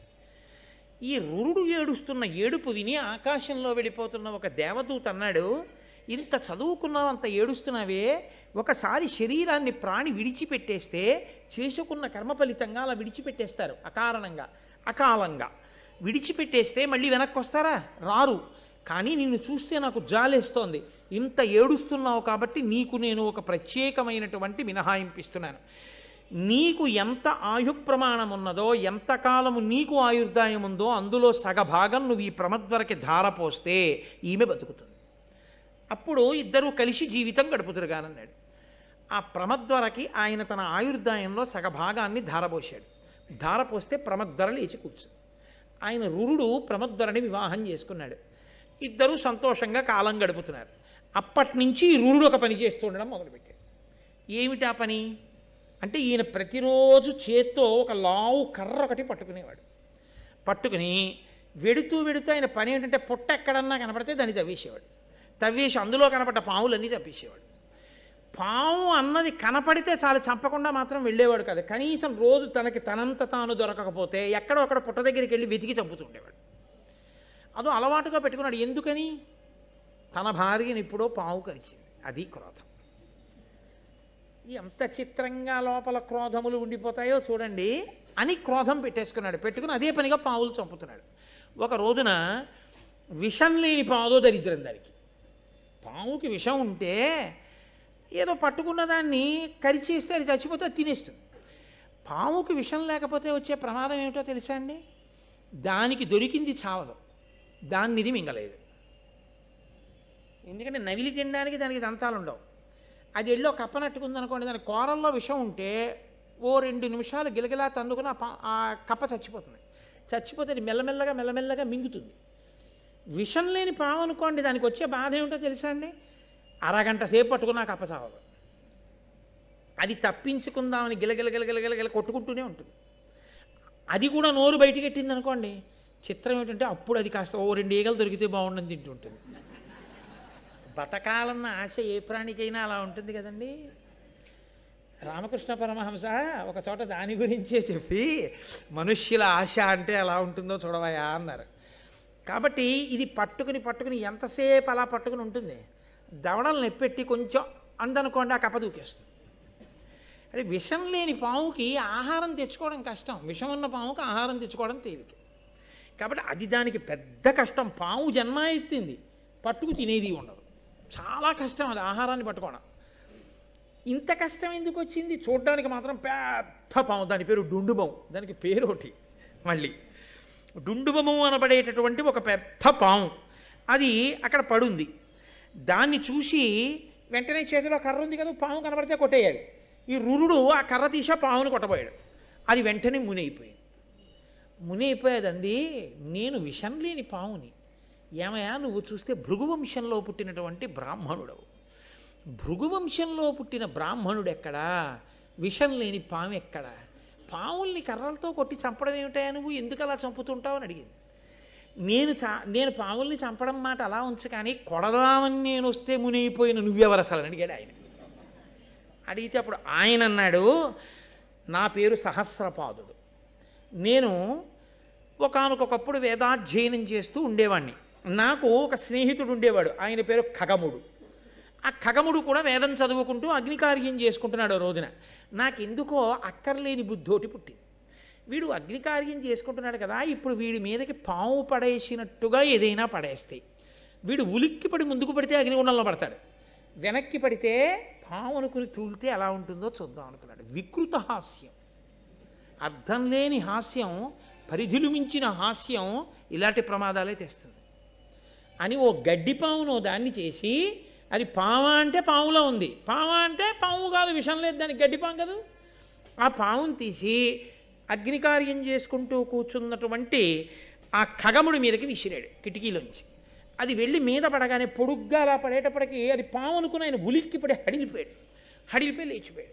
ఈ రురుడు ఏడుస్తున్న ఏడుపు విని ఆకాశంలో వెళ్ళిపోతున్న ఒక దేవదూత అన్నాడు, ఇంత చదువుకున్నావు, అంత ఏడుస్తున్నావే, ఒకసారి శరీరాన్ని ప్రాణి విడిచిపెట్టేస్తే చేసుకున్న కర్మ ఫలితంగా అలా విడిచిపెట్టేస్తారు అకారణంగా అకాలంగా విడిచిపెట్టేస్తే మళ్ళీ వెనక్కి వస్తారా? రారు. కానీ నిన్ను చూస్తే నాకు జాలేస్తోంది. ఇంత ఏడుస్తున్నావు కాబట్టి నీకు నేను ఒక ప్రత్యేకమైనటువంటి మినహాయింపిస్తున్నాను. నీకు ఎంత ఆయుప్రమాణం ఉన్నదో, ఎంతకాలము నీకు ఆయుర్దాయం ఉందో అందులో సగభాగం నువ్వు ఈ ప్రమద్వరకి ధారపోస్తే ఈమె బతుకుతుంది. అప్పుడు ఇద్దరూ కలిసి జీవితం గడుపుతురుగానన్నాడు. ఆ ప్రమద్వరకి ఆయన తన ఆయుర్దాయంలో సగభాగాన్ని ధారపోశాడు. ధారపోస్తే ప్రమద్వర లేచి కూర్చుంది. ఆయన రురుడు ప్రమద్వరని వివాహం చేసుకున్నాడు. ఇద్దరూ సంతోషంగా కాలం గడుపుతున్నారు. అప్పటి నుంచి రురుడు ఒక పని చేస్తూ ఉండడం మొదలుపెట్టాడు. ఏమిటా పని అంటే, ఈయన ప్రతిరోజు చేత్తో ఒక లావు కర్ర ఒకటి పట్టుకునేవాడు. పట్టుకుని వెడుతూ ఆయన పని ఏంటంటే, పొట్ట ఎక్కడన్నా కనపడితే దాన్ని తవ్వేసేవాడు. తవ్వేసి అందులో కనపడ్డ పాములన్నీ చంపేసేవాడు. పాము అన్నది కనపడితే చాలా చంపకుండా మాత్రం వెళ్ళేవాడు కాదు. కనీసం రోజు తనకి తనంత తాను దొరకకపోతే ఎక్కడో అక్కడ పుట్ట దగ్గరికి వెళ్ళి వెతికి చంపుతుండేవాడు. అదో అలవాటుగా పెట్టుకున్నాడు. ఎందుకని? తన భార్యని ఎప్పుడో పాము కరిచింది. అది క్రోధం. ఎంత చిత్రంగా లోపల క్రోధములు ఉండిపోతాయో చూడండి అని క్రోధం పెట్టేసుకున్నాడు. పెట్టుకుని అదే పనిగా పావులు చంపుతున్నాడు. ఒక రోజున విషం లేని పావుదో దరిద్రం దానికి. పావుకి విషం ఉంటే ఏదో పట్టుకున్న దాన్ని కరిచేస్తే అది చచ్చిపోతే అది తినేస్తుంది. పావుకి విషం లేకపోతే వచ్చే ప్రమాదం ఏమిటో తెలుసా అండి? దానికి దొరికింది చావదు, దాన్ని ఇది మింగలేదు. ఎందుకంటే నవిలి తినడానికి దానికి దంతాలు ఉండవు. అది వెళ్ళి ఒక కప్పనట్టుకుంది అనుకోండి, దాని కూరల్లో విషం ఉంటే ఓ 2 నిమిషాలు గిలగిలా తన్నుకుని ఆ కప్ప చచ్చిపోతుంది. చచ్చిపోతే అది మెల్లమెల్లగా మెల్లమెల్లగా మింగుతుంది. విషం లేని పాము అనుకోండి, దానికి వచ్చే బాధ ఏమిటో తెలుసా అండి? అరగంట సేపు పట్టుకుని ఆ కప్ప చావదు. అది తప్పించుకుందామని గిలగిల కొట్టుకుంటూనే ఉంటుంది. అది కూడా నోరు బయటికి పెట్టింది అనుకోండి, చిత్రం ఏంటంటే అప్పుడు అది కాస్త ఓ 2 ఈగలు దొరికితే బాగుండని తింటుంటుంది. బతకాలన్న ఆశ ఏ ప్రాణికైనా అలా ఉంటుంది కదండి. రామకృష్ణ పరమహంస ఒక చోట దాని గురించే చెప్పి, మనుష్యుల ఆశ అంటే ఎలా ఉంటుందో చూడవయా అన్నారు. కాబట్టి ఇది పట్టుకుని ఎంతసేపు అలా పట్టుకుని ఉంటుంది. దవడలు నెప్పెట్టి కొంచెం అందనుకోండి, ఆ కప్ప దూకేస్తుంది. అంటే విషం లేని పాముకి ఆహారం తెచ్చుకోవడం కష్టం, విషం ఉన్న పాముకి ఆహారం తెచ్చుకోవడం తేలిక. కాబట్టి అది దానికి పెద్ద కష్టం. పాము జన్మ ఎత్తింది, పట్టుకు తినేది ఉండదు, చాలా కష్టం అది ఆహారాన్ని పట్టుకోవడం. ఇంత కష్టం ఎందుకు వచ్చింది? చూడడానికి మాత్రం పెద్ద పాము, దాని పేరు డుండుబం. దానికి పేరు ఒకటి మళ్ళీ, డుండుబము అనబడేటటువంటి ఒక పెద్ద పాము అది అక్కడ పడుంది. దాన్ని చూసి వెంటనే చేతిలో కర్ర ఉంది కదా, పాము కనబడితే కొట్టేయాలి. ఈ రురుడు ఆ కర్ర తీసా పామును కొట్టబోయాడు. అది వెంటనే మునైపోయేది. అంది, నేను విషం లేని పాముని. ఏమయ్యా, నువ్వు చూస్తే భృగువంశంలో పుట్టినటువంటి బ్రాహ్మణుడవు. భృగువంశంలో పుట్టిన బ్రాహ్మణుడు ఎక్కడా? విషం లేని పాము ఎక్కడా? పాముల్ని కర్రలతో కొట్టి చంపడం ఏమిటాయా, నువ్వు ఎందుకు అలా చంపుతుంటావు అని అడిగింది. నేను పాముల్ని చంపడం మాట అలా ఉంచు, కానీ కొడదామని నేను వస్తే మునిగిపోయిన నువ్వెవరు అసలు అని అడిగాడు ఆయన. అడిగితే అప్పుడు ఆయన అన్నాడు, నా పేరు సహస్రపాదుడు. నేను ఒకానొకప్పుడు వేదాధ్యయనం చేస్తూ ఉండేవాడిని. నాకు ఒక స్నేహితుడు ఉండేవాడు, ఆయన పేరు ఖగముడు. ఆ ఖగముడు కూడా వేదం చదువుకుంటూ అగ్నికార్యం చేసుకుంటున్నాడు. రోజున నాకెందుకో అక్కర్లేని బుద్ధోటి పుట్టింది. వీడు అగ్నికార్యం చేసుకుంటున్నాడు కదా, ఇప్పుడు వీడి మీదకి పాము పడేసినట్టుగా ఏదైనా పడేస్తాయి. వీడు ఉలిక్కి పడి ముందుకు పడితే అగ్నిగుండంలో పడతాడు, వెనక్కి పడితే పాము అనుకుని తూలితే ఎలా ఉంటుందో చూద్దాం అనుకున్నాడు. వికృత హాస్యం, అర్థం లేని హాస్యం, పరిధులు మించిన హాస్యం ఇలాంటి ప్రమాదాలే తెస్తుంది అని ఓ గడ్డిపామును దాన్ని చేసి, అది పాము అంటే పాములో ఉంది, పాము అంటే పాము కాదు, విషం లేదు దానికి, గడ్డిపాము కాదు. ఆ పామును తీసి అగ్నికార్యం చేసుకుంటూ కూర్చున్నటువంటి ఆ ఖగముడి మీదకి విసిరాడు కిటికీలోంచి. అది వెళ్ళి మీద పడగానే పొడుగ్గా అలా పడేటప్పటికీ అది పాము అనుకుని ఆయన ఉలిక్కి పడి హడిలిపోయి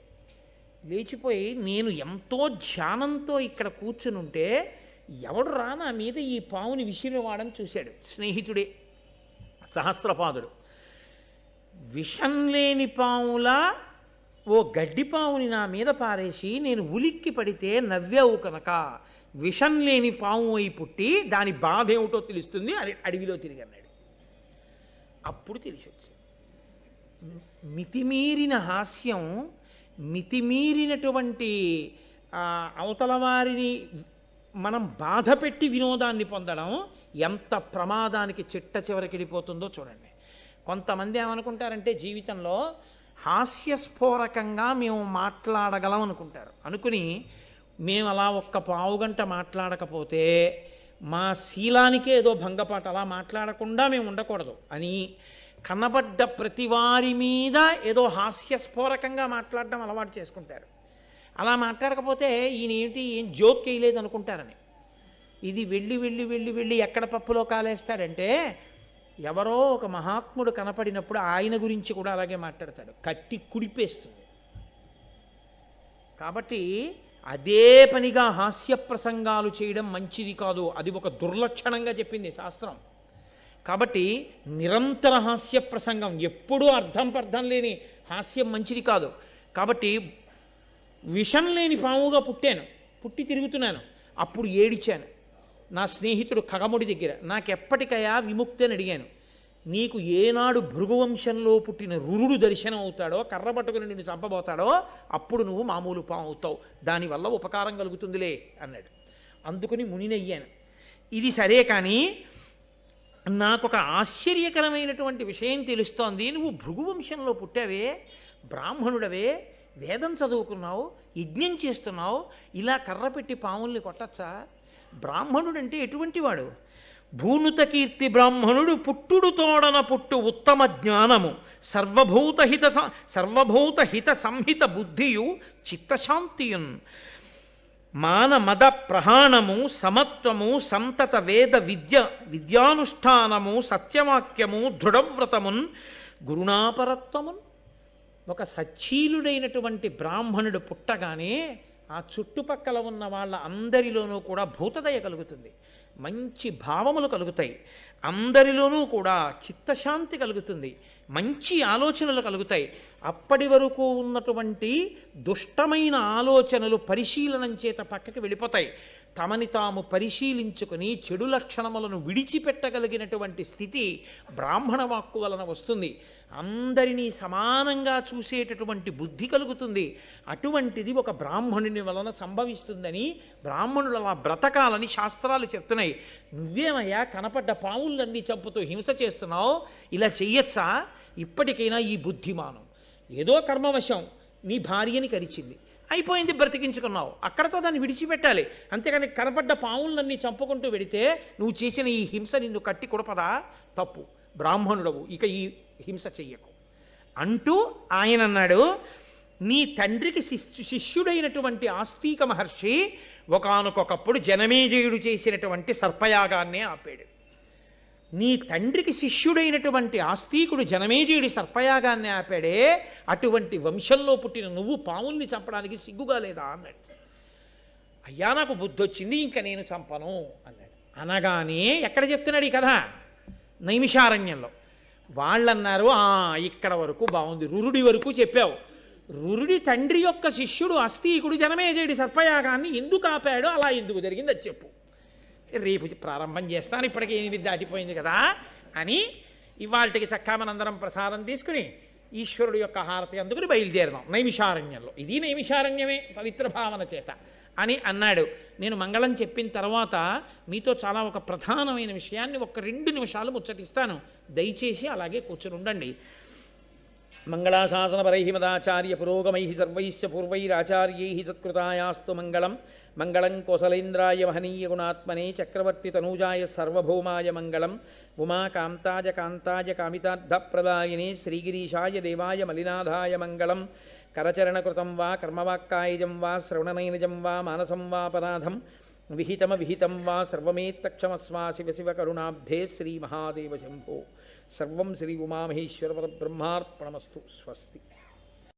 లేచిపోయి నేను ఎంతో ధ్యానంతో ఇక్కడ కూర్చుని ఉంటే ఎవడు రా నా మీద ఈ పాముని విసిరివాడని చూశాడు. స్నేహితుడే సహస్రపాదుడు. విషం లేని పాములా ఓ గడ్డిపాముని నా మీద పారేసి నేను ఉలిక్కి పడితే నవ్వావు కనుక విషం లేని పాము అయి పుట్టి దాని బాధ ఏమిటో తెలుస్తుంది అని అడవిలో తిరిగి అన్నాడు. అప్పుడు తెలిసి వచ్చింది. మితిమీరిన హాస్యం, మితిమీరినటువంటి అవతల వారిని మనం బాధ పెట్టి వినోదాన్ని పొందడం ఎంత ప్రమాదానికి చిట్ట చివరికి వెళ్ళిపోతుందో చూడండి. కొంతమంది ఏమనుకుంటారంటే జీవితంలో హాస్యస్ఫోరకంగా మేము మాట్లాడగలం అనుకుంటారు. అనుకుని మేము అలా ఒక్క పావుగంట మాట్లాడకపోతే మా శీలానికే ఏదో భంగపాటు, అలా మాట్లాడకుండా మేము ఉండకూడదు అని కనబడ్డ ప్రతి వారి మీద ఏదో హాస్యస్ఫోరకంగా మాట్లాడడం అలవాటు చేసుకుంటారు. అలా మాట్లాడకపోతే ఈయన ఏం జోక్ వేయలేదు అనుకుంటారని. ఇది వెళ్ళి ఎక్కడ పప్పులో కాలేస్తాడంటే, ఎవరో ఒక మహాత్ముడు కనపడినప్పుడు ఆయన గురించి కూడా అలాగే మాట్లాడతాడు, కట్టి కుడిపేస్తుంది. కాబట్టి అదే పనిగా హాస్య ప్రసంగాలు చేయడం మంచిది కాదు, అది ఒక దుర్లక్షణంగా చెప్పింది శాస్త్రం. కాబట్టి నిరంతర హాస్య ప్రసంగం, ఎప్పుడూ అర్థం లేని హాస్యం మంచిది కాదు. కాబట్టి విషం లేని పాముగా పుట్టి తిరుగుతున్నాను. అప్పుడు ఏడిచాను నా స్నేహితుడు ఖగముడి దగ్గర, నాకెప్పటికయా విముక్తి అని అడిగాను. నీకు ఏనాడు భృగువంశంలో పుట్టిన రురుడు దర్శనం అవుతాడో, కర్ర పట్టుకుని నిన్ను చంపబోతాడో, అప్పుడు నువ్వు మామూలు పాము అవుతావు, దానివల్ల ఉపకారం కలుగుతుందిలే అన్నాడు. అందుకుని మునినయ్యాను. ఇది సరే, కానీ నాకొక ఆశ్చర్యకరమైనటువంటి విషయం తెలుస్తోంది. నువ్వు భృగువంశంలో పుట్టావే, బ్రాహ్మణుడవే, వేదం చదువుకున్నావు, యజ్ఞం చేస్తున్నావు, ఇలా కర్ర పెట్టి పాముల్ని కొట్టచ్చా? బ్రాహ్మణుడంటే ఎటువంటి వాడు? భూనుత కీర్తి బ్రాహ్మణుడు పుట్టుడు తోడన పుట్టు ఉత్తమ జ్ఞానము సర్వభూత హిత సంహిత బుద్ధియు చిత్తశాంతియున్ మాన మద ప్రహాణము సమత్వము సంతత వేద విద్యానుష్ఠానము సత్యవాక్యము దృఢవ్రతమున్ గురుణాపరత్వమున్. ఒక సచ్చీలుడైనటువంటి బ్రాహ్మణుడు పుట్టగానే ఆ చుట్టుపక్కల ఉన్న వాళ్ళ అందరిలోనూ కూడా భూతదయ కలుగుతుంది, మంచి భావములు కలుగుతాయి, అందరిలోనూ కూడా చిత్తశాంతి కలుగుతుంది, మంచి ఆలోచనలు కలుగుతాయి. అప్పటి వరకు ఉన్నటువంటి దుష్టమైన ఆలోచనలు పరిశీలనం చేత పక్కకి వెళ్ళిపోతాయి. తమని తాము పరిశీలించుకుని చెడు లక్షణములను విడిచిపెట్టగలిగినటువంటి స్థితి బ్రాహ్మణ వాక్కు వలన వస్తుంది. అందరినీ సమానంగా చూసేటటువంటి బుద్ధి కలుగుతుంది. అటువంటిది ఒక బ్రాహ్మణుని వలన సంభవిస్తుందని, బ్రాహ్మణులు అలా బ్రతకాలని శాస్త్రాలు చెప్తున్నాయి. నువ్వేమయ్యా కనపడ్డ పావులన్నీ చంపుతూ హింస చేస్తున్నావు, ఇలా చెయ్యొచ్చా? ఇప్పటికైనా ఈ బుద్ధిమానం. ఏదో కర్మవశం నీ భార్యని కరిచింది, అయిపోయింది, బ్రతికించుకున్నావు, అక్కడతో దాన్ని విడిచిపెట్టాలి. అంతేకాని కనపడ్డ పావులన్నీ చంపుకుంటూ వెడితే నువ్వు చేసిన ఈ హింస నిన్ను కట్టి కొడపదా? తప్పు, బ్రాహ్మణుడవు, ఇక ఈ హింస చెయ్యకు అంటూ ఆయన అన్నాడు. నీ తండ్రికి శిష్యుడైనటువంటి ఆస్తిక మహర్షి ఒకానొకప్పుడు జనమేజయుడు చేసినటువంటి సర్పయాగాన్నే ఆపాడు. నీ తండ్రికి శిష్యుడైనటువంటి ఆస్తికుడు జనమేజయుడి సర్పయాగాన్ని ఆపాడే, అటువంటి వంశంలో పుట్టిన నువ్వు పావుల్ని చంపడానికి సిగ్గుగా లేదా అన్నాడు. అయ్యా నాకు బుద్ధి వచ్చింది, ఇంకా నేను చంపను అన్నాడు. అనగానే ఎక్కడ చెప్తున్నాడు ఈ కథ? నైమిషారణ్యంలో. వాళ్ళన్నారు, ఇక్కడ వరకు బాగుంది, రురుడి వరకు చెప్పావు. రురుడి తండ్రి యొక్క శిష్యుడు ఆస్తికుడు జనమేజయుడి సర్పయాగాన్ని ఎందుకు ఆపాడో, అలా ఎందుకు జరిగింది అది చెప్పు. రేపు ప్రారంభం చేస్తాను, ఇప్పటికే 8 దాటిపోయింది కదా అని ఇవాళకి చక్కా మనందరం ప్రసాదం తీసుకుని ఈశ్వరుడు యొక్క హారతి అందుకుని బయలుదేరదాం నైమిషారణ్యంలో. ఇది నైమిషారణ్యమే పవిత్ర భావన చేత అని అన్నాడు. నేను మంగళం చెప్పిన తర్వాత మీతో చాలా ఒక ప్రధానమైన విషయాన్ని 1-2 నిమిషాలు ముచ్చటిస్తాను, దయచేసి అలాగే కూర్చుని ఉండండి. మంగళాశాసనపరై మదాచార్య పురోగమై సర్వైశ్చ పూర్వైరాచార్యై సత్కృతాయాస్తు మంగళం. మంగళం కోసలేంద్రాయ మహనీయ గుణాత్మనే చక్రవర్తి తనూజాయ సార్వభౌమాయ మంగళం. ఉమాకాంతాయ కాంతాయ కామితార్థప్రదాయినే శ్రీగిరీశాయ దేవాయ మలినాథాయ మంగళం. కరచరణకృతం వా కర్మవాక్కాయజం వా శ్రవణనైనజం వా మానసం వాపరాధం విహితం వా సర్వమేత్తక్షమస్వా శివ శివ కరుణాబ్ధే శ్రీ మహాదేవ శంభో. సర్వం శ్రీ ఉమామహేశ్వర పరబ్రహ్మార్పణమస్తు. స్వస్తి.